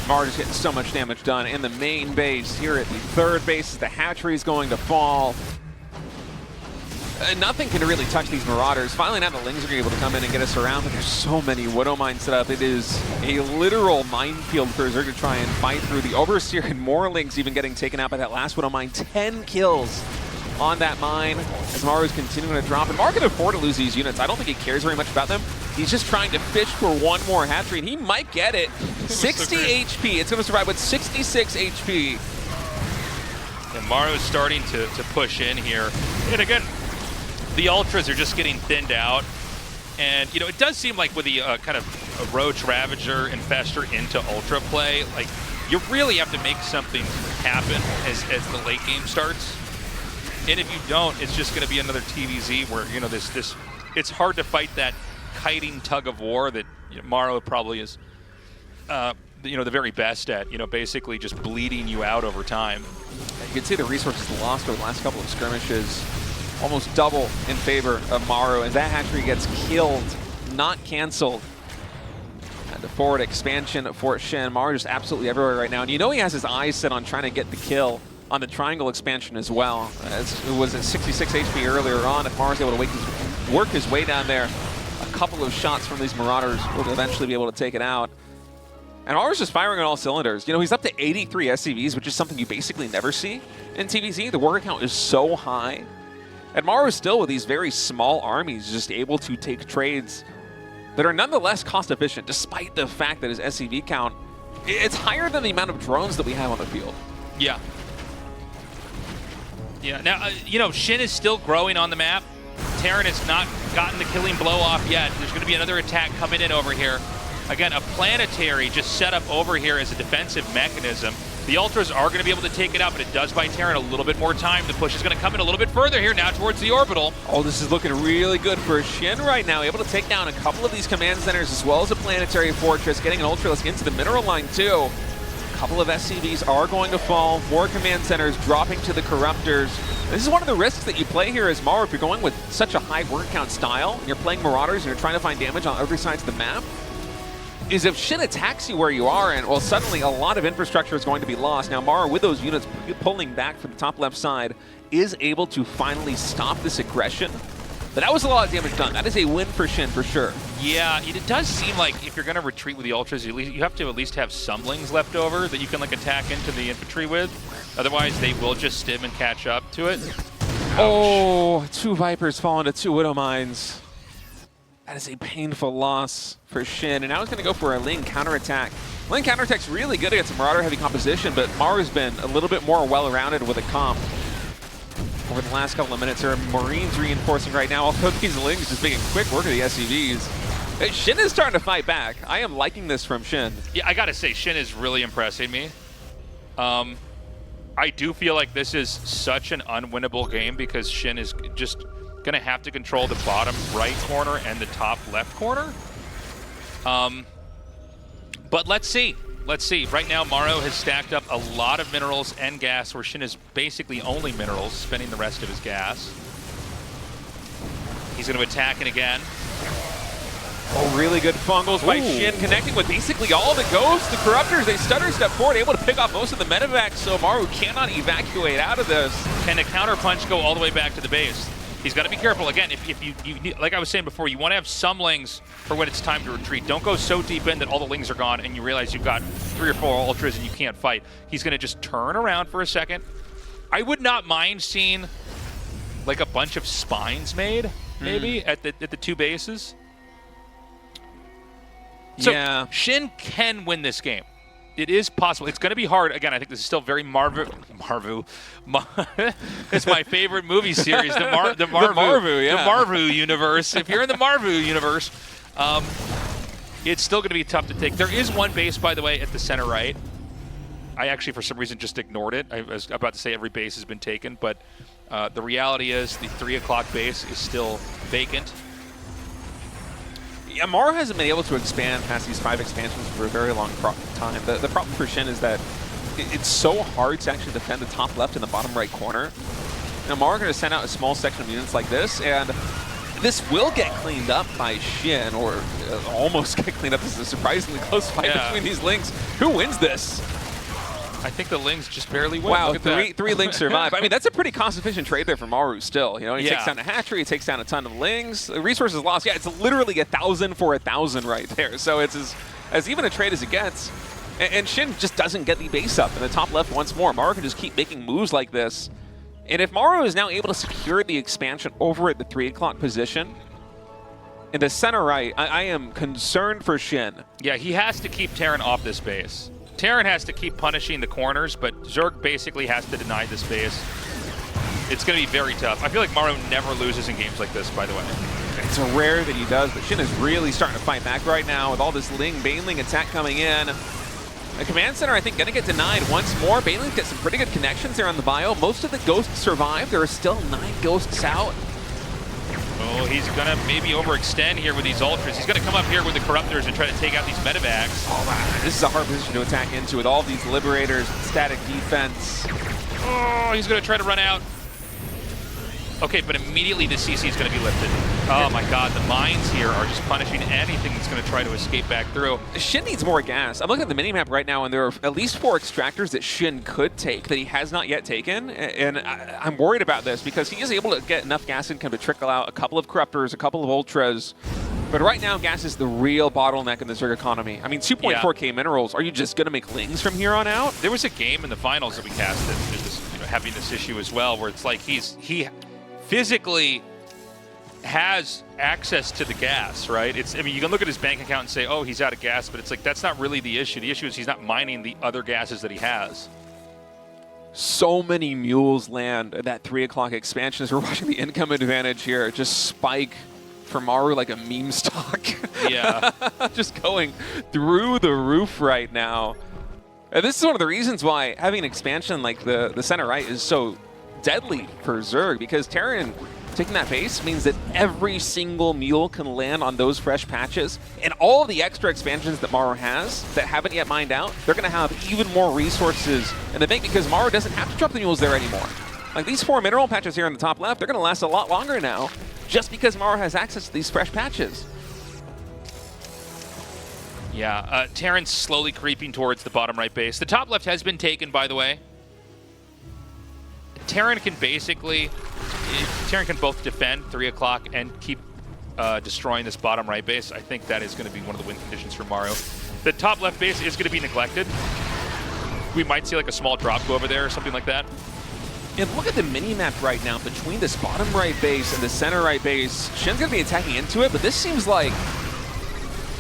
Maru just getting so much damage done in the main base. Here at the third base, the hatchery is going to fall. Nothing can really touch these Marauders. Finally, now the Lings are able to come in and get us around, but there's so many Widow Mines set up. It is a literal minefield for Zerg to try and fight through. The Overseer and more Lings even getting taken out by that last Widow Mine. 10 kills on that mine as Maru's continuing to drop. And Maru can afford to lose these units. I don't think he cares very much about them. He's just trying to fish for one more hatchery, and he might get it. 60 HP. It's going to survive with 66 HP.
And Maru's starting to push in here. And again, the Ultras are just getting thinned out. And, you know, it does seem like with the kind of a Roach, Ravager, Infester into Ultra play, like, you really have to make something happen as the late game starts. And if you don't, it's just going to be another TVZ where, you know, it's hard to fight that kiting tug of war that, you know, Maru probably is, you know, the very best at, you know, basically just bleeding you out over time.
You can see the resources lost over the last couple of skirmishes, almost double in favor of Maru, and that hatchery gets killed, not canceled. And the forward expansion for Shin. Maru just absolutely everywhere right now, and you know he has his eyes set on trying to get the kill on the triangle expansion as well. It was at 66 HP earlier on. If Maru's able to work his way down there, a couple of shots from these Marauders will eventually be able to take it out. And Maru's just firing on all cylinders. You know, he's up to 83 SCVs, which is something you basically never see in TVZ. The worker count is so high. And Maru is still, with these very small armies, just able to take trades that are nonetheless cost efficient, despite the fact that his SCV count, it's higher than the amount of drones that we have on the field.
Yeah. Yeah, now, you know, Shin is still growing on the map. Terran has not gotten the killing blow off yet. There's going to be another attack coming in over here. Again, a planetary just set up over here as a defensive mechanism. The Ultras are going to be able to take it out, but it does buy Terran a little bit more time. The push is going to come in a little bit further here now towards the orbital.
Oh, this is looking really good for Shin right now. Able to take down a couple of these command centers as well as a planetary fortress, getting an Ultralisk into the mineral line too. A couple of SCVs are going to fall. More command centers dropping to the Corruptors. This is one of the risks that you play here as Maru. If you're going with such a high word count style, and you're playing Marauders and you're trying to find damage on every side of the map, is if Shin attacks you where you are, and well, suddenly a lot of infrastructure is going to be lost. Now Maru, with those units pulling back from the top left side, is able to finally stop this aggression. But that was a lot of damage done. That is a win for Shin for sure.
Yeah, it does seem like if you're going to retreat with the Ultras, you have to at least have some Lings left over that you can like attack into the infantry with. Otherwise, they will just stim and catch up to it. Ouch.
Oh, 2 Vipers fall into 2 Widow Mines. That is a painful loss for Shin. And now he's going to go for a Ling counterattack. Ling counterattack's really good against a Marauder-heavy composition, but Maru's been a little bit more well-rounded with a comp over the last couple of minutes. There are Marines reinforcing right now, although these Lings just making quick work of the SCVs. Shin is starting to fight back. I am liking this from Shin.
Yeah, I got to say, Shin is really impressing me. I do feel like this is such an unwinnable game because Shin is just going to have to control the bottom right corner and the top left corner. But let's see. Let's see. Right now, Maru has stacked up a lot of minerals and gas, where Shin is basically only minerals, spending the rest of his gas. He's going to attack it again.
Oh, really good fungals by Shin, connecting with basically all the ghosts. The Corruptors, they stutter step forward, able to pick off most of the medevacs, so Maru cannot evacuate out of this.
Can the counter punch go all the way back to the base? He's got to be careful. Again, if you like I was saying before, you want to have some Lings for when it's time to retreat. Don't go so deep in that all the Lings are gone and you realize you've got 3 or 4 Ultras and you can't fight. He's going to just turn around for a second. I would not mind seeing like a bunch of spines made, maybe, at the 2 bases. So
yeah.
Shin can win this game. it is possible. It's going to be hard. Again, I think this is still very it's my favorite movie series, the Maru universe. If you're in the Maru universe, it's still going to be tough to take. There is one base, by the way, at the center right. I actually, for some reason, just ignored it. I was about to say every base has been taken, but the reality is the 3 o'clock base is still vacant.
Yeah, Maru hasn't been able to expand past these 5 expansions for a very long time. The problem for Shin is that it's so hard to actually defend the top left and the bottom right corner. Now, Maru going to send out a small section of units like this, and this will get cleaned up by Shin, or almost get cleaned up. This is a surprisingly close fight between these Lings. Who wins this?
I think the Lings just barely win.
Wow, three Lings survive. I mean, that's a pretty cost-efficient trade there for Maru still. You know, he takes down a hatchery, he takes down a ton of Lings. The resources lost. Yeah, it's literally 1,000 for 1,000 right there. So it's as even a trade as it gets. And Shin just doesn't get the base up in the top left once more. Maru can just keep making moves like this. And if Maru is now able to secure the expansion over at the 3 o'clock position, in the center right, I am concerned for Shin.
Yeah, he has to keep Terran off this base. Terran has to keep punishing the corners, but Zerg basically has to deny this base. It's going to be very tough. I feel like Maru never loses in games like this, by the way.
It's rare that he does, but Shin is really starting to fight back right now with all this Baneling attack coming in. The command center, I think, going to get denied once more. Baneling's got some pretty good connections there on the bio. Most of the ghosts survive. There are still 9 ghosts out.
Oh, he's going to maybe overextend here with these Ultras. He's going to come up here with the Corruptors and try to take out these medevacs.
Oh, man. This is a hard position to attack into with all these Liberators, static defense.
Oh, he's going to try to run out. Okay, but immediately the CC is going to be lifted. Oh my god, the mines here are just punishing anything that's going to try to escape back through.
Shin needs more gas. I'm looking at the minimap right now, and there are at least 4 extractors that Shin could take that he has not yet taken. And I'm worried about this because he is able to get enough gas income to trickle out a couple of Corruptors, a couple of Ultras. But right now, gas is the real bottleneck in the Zerg economy. I mean, 2.4k minerals. Are you just going to make Lings from here on out?
There was a game in the finals that we casted, having this issue as well, where it's like he physically has access to the gas, right? I mean, you can look at his bank account and say, oh, he's out of gas, but it's like, that's not really the issue. The issue is he's not mining the other gases that he has.
So many mules land at that 3 o'clock expansion as we're watching the income advantage here just spike for Maru like a meme stock.
Yeah.
Just going through the roof right now. And this is one of the reasons why having an expansion like the center right is so deadly for Zerg, because Terran taking that base means that every single mule can land on those fresh patches, and all of the extra expansions that Maru has that haven't yet mined out, they're going to have even more resources in the bank because Maru doesn't have to drop the mules there anymore. Like these 4 mineral patches here on the top left, they're going to last a lot longer now just because Maru has access to these fresh patches.
Yeah, Terran's slowly creeping towards the bottom right base. The top left has been taken, by the way. Terran can both defend 3 o'clock and keep destroying this bottom right base. I think that is going to be one of the win conditions for Maru. The top left base is going to be neglected. We might see like a small drop go over there or something like that.
And look at the mini-map right now between this bottom right base and the center right base. Shin's going to be attacking into it, but this seems like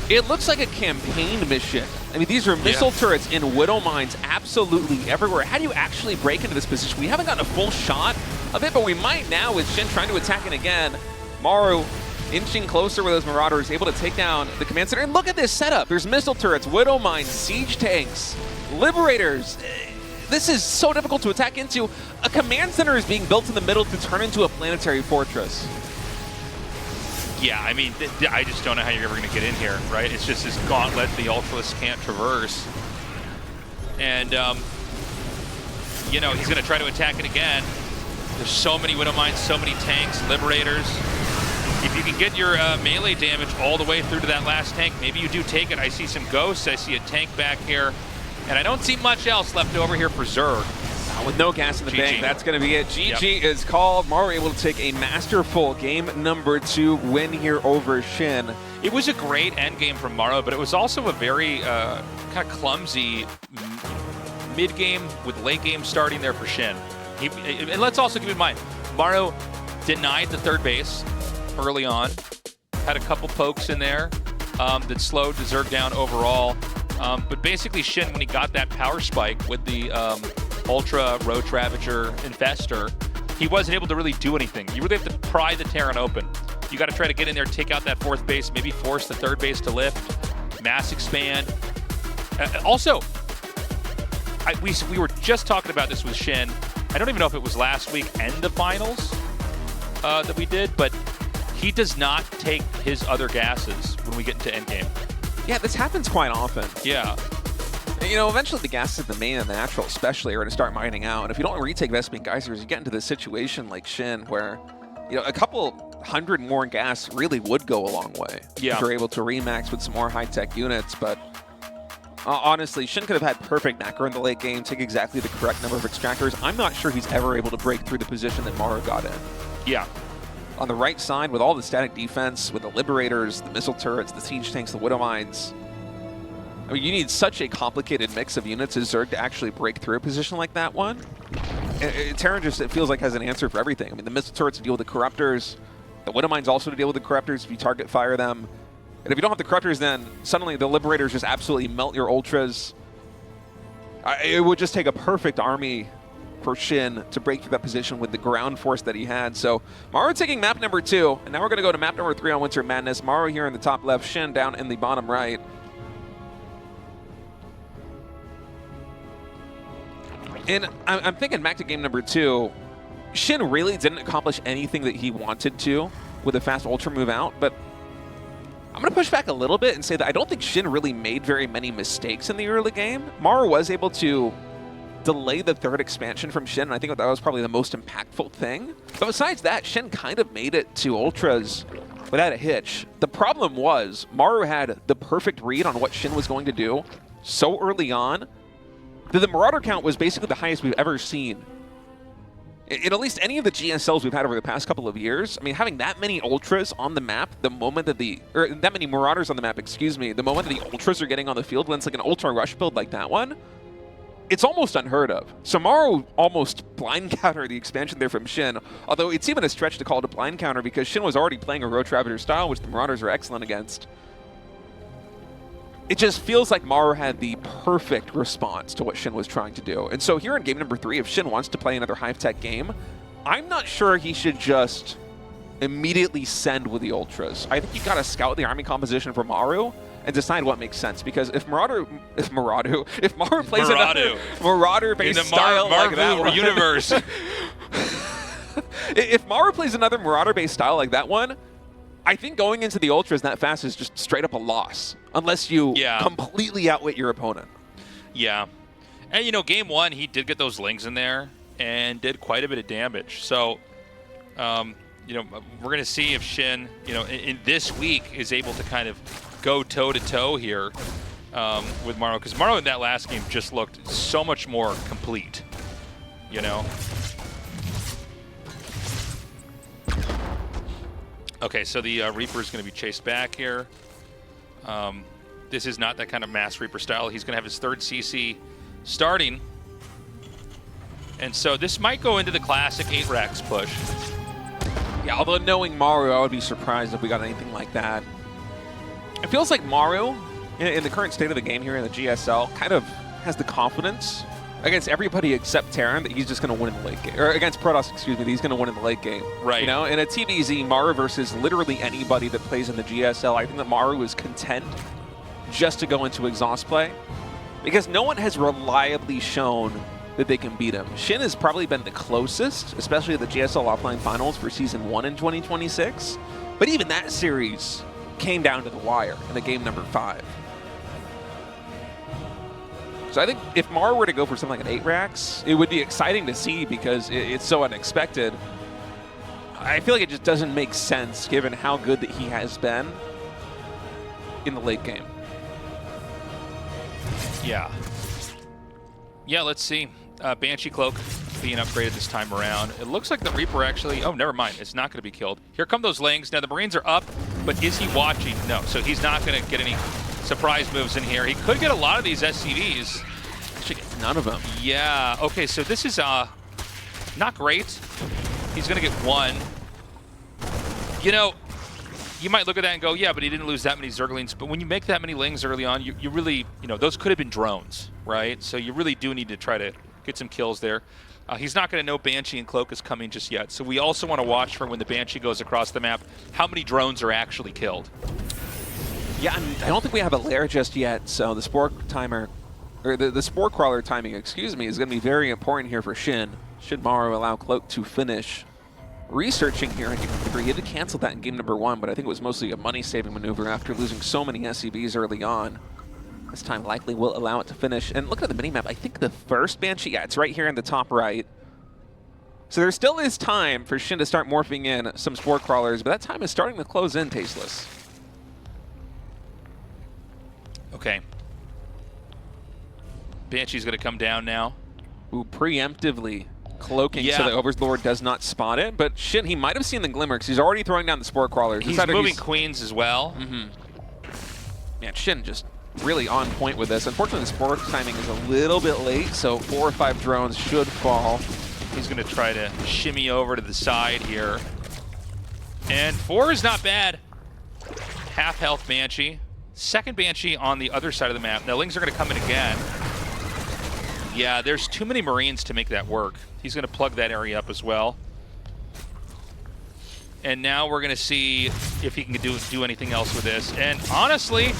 it looks like a campaign mission. I mean, these are missile turrets in Widow Mines absolutely everywhere. How do you actually break into this position? We haven't gotten a full shot of it, but we might now with Shin trying to attack it again. Maru inching closer with those Marauders, able to take down the command center. And look at this setup. There's missile turrets, Widow Mines, siege tanks, Liberators. This is so difficult to attack into. A command center is being built in the middle to turn into a planetary fortress.
Yeah, I mean, I just don't know how you're ever going to get in here, right? It's just this gauntlet the Ultralists can't traverse. And, you know, he's going to try to attack it again. There's so many Widow Mines, so many tanks, Liberators. If you can get your melee damage all the way through to that last tank, maybe you do take it. I see some ghosts, I see a tank back here, and I don't see much else left over here for Zerg.
With no gas in the bank, that's going to be it. GG is called. Maru able to take a masterful game number 2 win here over Shin.
It was a great end game from Maru, but it was also a very kind of clumsy mid-game with late game starting there for Shin. And let's also keep in mind, Maru denied the 3rd base early on, had a couple pokes in there that slowed the Zerg down overall. But basically, Shin, when he got that power spike with the Ultra Roach Ravager Infestor, he wasn't able to really do anything. You really have to pry the Terran open. You got to try to get in there, take out that fourth base, maybe force the third base to lift, mass expand. Also, we were just talking about this with Shin. I don't even know if it was last week and the finals that we did, but he does not take his other gases when we get into endgame.
Yeah, this happens quite often.
Yeah.
You know, eventually the gases in the main and the natural especially are going to start mining out. And if you don't retake Vespene Geysers, you get into this situation like Shin where, you know, a couple 100 more gas really would go a long way.
Yeah.
If you're able to remax with some more high-tech units. But honestly, Shin could have had perfect macro in the late game, take exactly the correct number of extractors. I'm not sure he's ever able to break through the position that Maru got in.
Yeah.
On the right side, with all the static defense, with the Liberators, the missile turrets, the siege tanks, the Widow Mines, I mean, you need such a complicated mix of units as Zerg to actually break through a position like that one. Terran just, it feels like, has an answer for everything. I mean, the missile turrets to deal with the Corruptors, the Widow Mines also to deal with the Corruptors if you target fire them. And if you don't have the Corruptors, then suddenly the Liberators just absolutely melt your Ultras. It would just take a perfect army for Shin to break through that position with the ground force that he had. So Maru taking map number 2, and now we're going to go to map number 3 on Winter Madness. Maru here in the top left, Shin down in the bottom right. And I'm thinking back to game number 2, Shin really didn't accomplish anything that he wanted to with a fast Ultra move out, but I'm going to push back a little bit and say that I don't think Shin really made very many mistakes in the early game. Maru was able to delay the third expansion from Shin, and I think that was probably the most impactful thing. But besides that, Shin kind of made it to Ultras without a hitch. The problem was Maru had the perfect read on what Shin was going to do so early on that the Marauder count was basically the highest we've ever seen in at least any of the GSLs we've had over the past couple of years. I mean, having that many Ultras on the map, the moment that that many Marauders on the map, excuse me, the moment that the Ultras are getting on the field when it's like an Ultra Rush build like that one, it's almost unheard of. So Maru almost blind countered the expansion there from Shin, although it's even a stretch to call it a blind counter because Shin was already playing a Roach Ravager style, which the Marauders are excellent against. It just feels like Maru had the perfect response to what Shin was trying to do. And so here in game number 3, if Shin wants to play another high-tech game, I'm not sure he should just immediately send with the Ultras. I think you gotta scout the army composition for Maru and decide what makes sense. Because if Maru plays another Marauder-based style like that one,
universe.
If Maru plays another Marauder-based style like that one, I think going into the Ultras that fast is just straight up a loss, unless you completely outwit your opponent.
Yeah. And, you know, game 1, he did get those Lings in there and did quite a bit of damage. So, you know, we're going to see if Shin, you know, in this week is able to kind of go toe-to-toe here with Maru. Because Maru in that last game just looked so much more complete, you know. Okay, so the Reaper is going to be chased back here. This is not that kind of mass Reaper style. He's going to have his third CC starting. And so this might go into the classic 8 racks push.
Yeah, although knowing Maru, I would be surprised if we got anything like that. It feels like Maru, in the current state of the game here in the GSL, kind of has the confidence against everybody except Terran that he's just going to win in the late game. Or against Protoss, excuse me, that he's going to win in the late game.
Right.
You know, in a TVZ, Maru versus literally anybody that plays in the GSL, I think that Maru is content just to go into exhaust play because no one has reliably shown that they can beat him. Shin has probably been the closest, especially at the GSL offline finals for Season 1 in 2026. But even that series came down to the wire in the game number 5. So I think if Maru were to go for something like an 8 racks, it would be exciting to see because it's so unexpected. I feel like it just doesn't make sense given how good that he has been in the late game.
Yeah. Yeah, let's see. Banshee Cloak being upgraded this time around. It looks like the Reaper actually... Oh, never mind. It's not going to be killed. Here come those Lings. Now, the Marines are up, but is he watching? No, so he's not going to get any surprise moves in here. He could get a lot of these SCVs.
Actually gets none of them.
Yeah. Okay, so this is not great. He's going to get 1. You know, you might look at that and go, yeah, but he didn't lose that many Zerglings. But when you make that many Lings early on, you really, those could have been drones, right? So you really do need to try to get some kills there. He's not going to know Banshee and Cloak is coming just yet. So we also want to watch for when the Banshee goes across the map, how many drones are actually killed.
Yeah, I don't think we have a lair just yet, so the Spore timer, or the Spore Crawler timing, excuse me, is going to be very important here for Shin. Should Maru allow Cloak to finish researching here in game number 3. He had to cancel that in game number 1, but I think it was mostly a money-saving maneuver after losing so many SCVs early on. This time likely will allow it to finish. And look at the minimap. I think the first Banshee, yeah, it's right here in the top right. So there still is time for Shin to start morphing in some Spore Crawlers, but that time is starting to close in, Tasteless.
Okay. Banshee's going to come down now.
Ooh, preemptively cloaking so the Overlord does not spot it, but Shin, he might have seen the glimmer because he's already throwing down the Spore Crawlers.
He's moving Queens as well.
Man, Shin just really on point with this. Unfortunately, the Spore timing is a little bit late, so 4 or 5 drones should fall.
He's going to try to shimmy over to the side here. And 4 is not bad. Half health Banshee. Second Banshee on the other side of the map. Now, Lings are going to come in again. Yeah, there's too many Marines to make that work. He's going to plug that area up as well. And now we're going to see if he can do anything else with this. And honestly,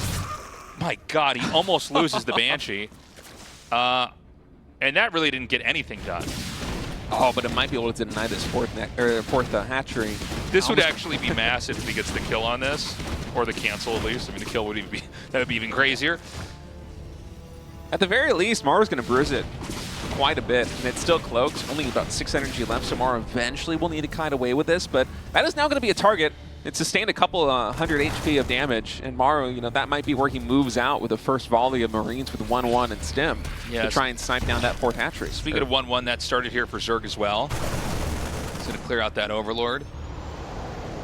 my God, he almost loses the Banshee. And that really didn't get anything done.
Oh, but it might be able to deny this fourth hatchery.
This would actually be massive if he gets the kill on this, or the cancel at least. I mean, the kill would even be, that would be even crazier.
At the very least, Maru's going to bruise it quite a bit, and it's still cloaked. Only about 6 energy left, so Maru eventually will need to kite away with this, but that is now going to be a target. It sustained a couple 100 HP of damage, and Maru, that might be where he moves out with the first volley of Marines with 1-1 and stim to try and snipe down that 4th hatchery.
Speaking of 1-1, that started here for Zerg as well. He's going to clear out that Overlord.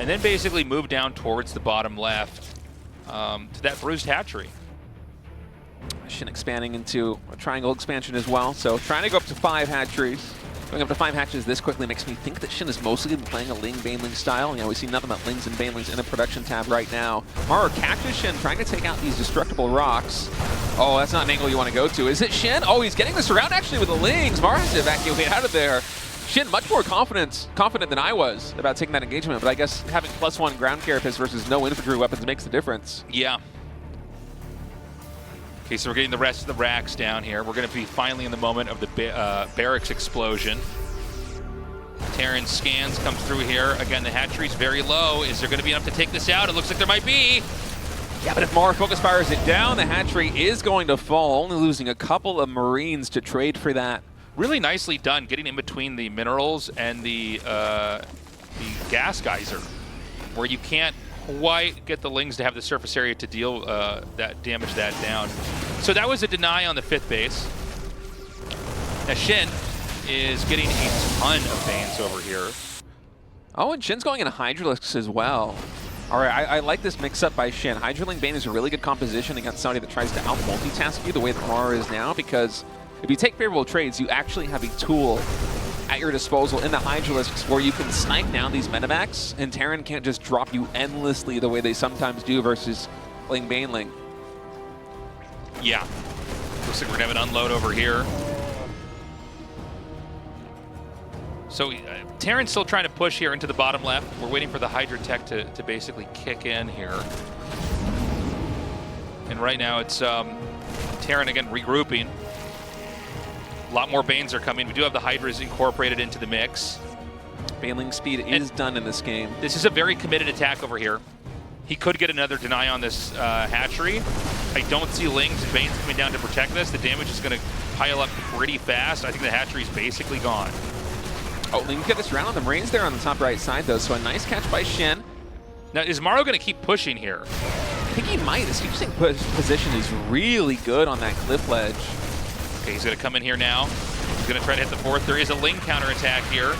And then basically move down towards the bottom left to that bruised hatchery.
Shin expanding into a triangle expansion as well, so trying to go up to 5 hatcheries. Going up to 5 hatches this quickly makes me think that Shin has mostly been playing a Ling Baneling style. We see nothing but Lings and Banelings in a production tab right now. Maru Cactus Shin trying to take out these destructible rocks. Oh, that's not an angle you want to go to. Is it Shin? Oh, he's getting this around actually with the Lings. Maru has to evacuate out of there. Shin much more confident than I was about taking that engagement, but I guess having +1 ground carapace versus no infantry weapons makes the difference.
Yeah. Okay, so we're getting the rest of the racks down here. We're going to be finally in the moment of the barracks explosion. Terran scans come through here. Again, the hatchery's very low. Is there going to be enough to take this out? It looks like there might be.
Yeah, but if Maru focus fires it down, the hatchery is going to fall, only losing a couple of Marines to trade for that.
Really nicely done, getting in between the minerals and the gas geyser, where you can't quite get the Lings to have the surface area to deal damage that down. So that was a deny on the 5th base. Now Shin is getting a ton of Banes over here.
Oh, and Shin's going into Hydralisks as well. All right, I like this mix-up by Shin. Hydraling Bane is a really good composition against somebody that tries to out-multitask you the way that Maru is now, because if you take favorable trades, you actually have a tool at your disposal in the Hydralisks where you can snipe down these medevacs, and Terran can't just drop you endlessly the way they sometimes do versus playing Baneling.
Yeah. Looks like we're going to have an unload over here. So Terran's still trying to push here into the bottom left. We're waiting for the Hydra tech to basically kick in here. And right now it's Terran again regrouping. A lot more Banes are coming. We do have the Hydras incorporated into the mix.
Baneling speed is done in this game.
This is a very committed attack over here. He could get another deny on this hatchery. I don't see Lings and Banes coming down to protect this. The damage is going to pile up pretty fast. I think the hatchery's basically gone.
Oh, Ling get this round on the Marines there on the top right side, though, so a nice catch by Shin.
Now, is Maru going to keep pushing here?
I think he might. This keep saying position is really good on that cliff ledge.
Okay, he's going to come in here now. He's going to try to hit the 4th. There is a Ling counterattack here.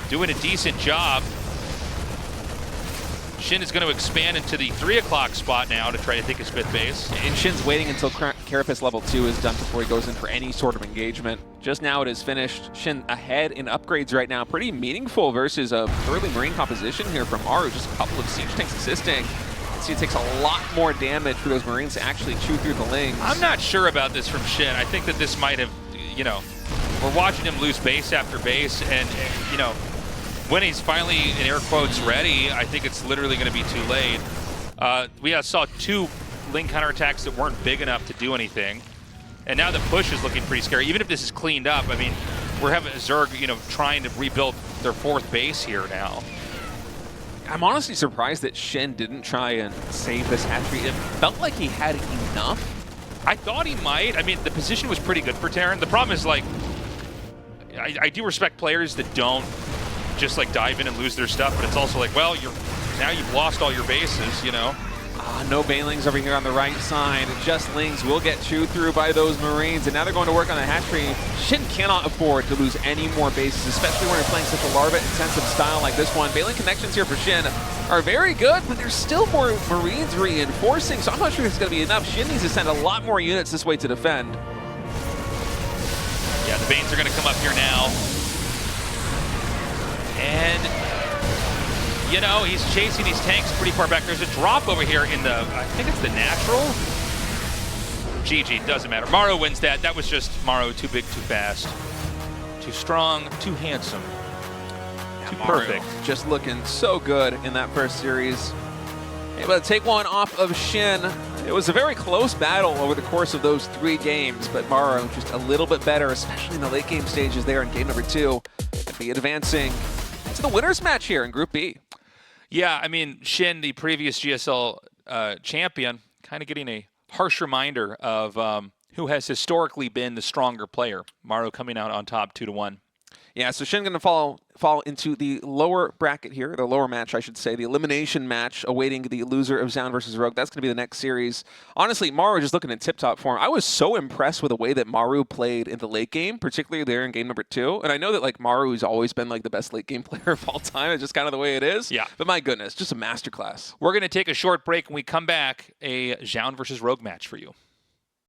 Doing a decent job. Shin is going to expand into the 3 o'clock spot now to try to take his 5th base.
And Shin's waiting until Carapace level 2 is done before he goes in for any sort of engagement. Just now it is finished. Shin ahead in upgrades right now. Pretty meaningful versus a early Marine composition here from Maru. Just a couple of siege tanks assisting. see it takes a lot more damage for those Marines to actually chew through the lings.
I'm not sure about this from Shin. I think that this might have, you know, we're watching him lose base after base, and you know, when he's finally, in air quotes, ready, I think it's literally going to be too late. We saw 2 Ling counterattacks that weren't big enough to do anything. And now the push is looking pretty scary. Even if this is cleaned up, I mean, we're having Zerg, you know, trying to rebuild their 4th base here now.
I'm honestly surprised that Shin didn't try and save this hatchery. It felt like he had enough.
I thought he might. I mean, the position was pretty good for Terran. The problem is, like, I do respect players that don't just, like, dive in and lose their stuff, but it's also like, well, now you've lost all your bases, you know?
No banelings over here on the right side. Just Lings will get chewed through by those Marines, and now they're going to work on the hatchery. Shin cannot afford to lose any more bases, especially when you're playing such a larva-intensive style like this one. Baneling connections here for Shin are very good, but there's still more Marines reinforcing, so I'm not sure it's going to be enough. Shin needs to send a lot more units this way to defend.
Yeah, the Banes are going to come up here now. And you know, he's chasing these tanks pretty far back. There's a drop over here in the, I think it's the natural. GG, doesn't matter. Maru wins that. That was just Maru, too big, too fast, too strong, too handsome, too perfect.
Just looking so good in that first series. Able to take one off of Shin. It was a very close battle over the course of those 3 games, but Maru just a little bit better, especially in the late game stages there in game number 2. And be advancing to the winner's match here in Group B.
Yeah, I mean, Shin, the previous GSL champion, kind of getting a harsh reminder of who has historically been the stronger player. Maru coming out on top 2-1.
Yeah, so Shin going to fall into the lower bracket here, the lower match, I should say, the elimination match, awaiting the loser of Zoun versus Rogue. That's going to be the next series. Honestly, Maru just looking in tip-top form. I was so impressed with the way that Maru played in the late game, particularly there in game number 2. And I know that like Maru has always been like the best late game player of all time. It's just kind of the way it is.
Yeah.
But my goodness, just a masterclass.
We're going to take a short break. When we come back, a Zoun versus Rogue match for you.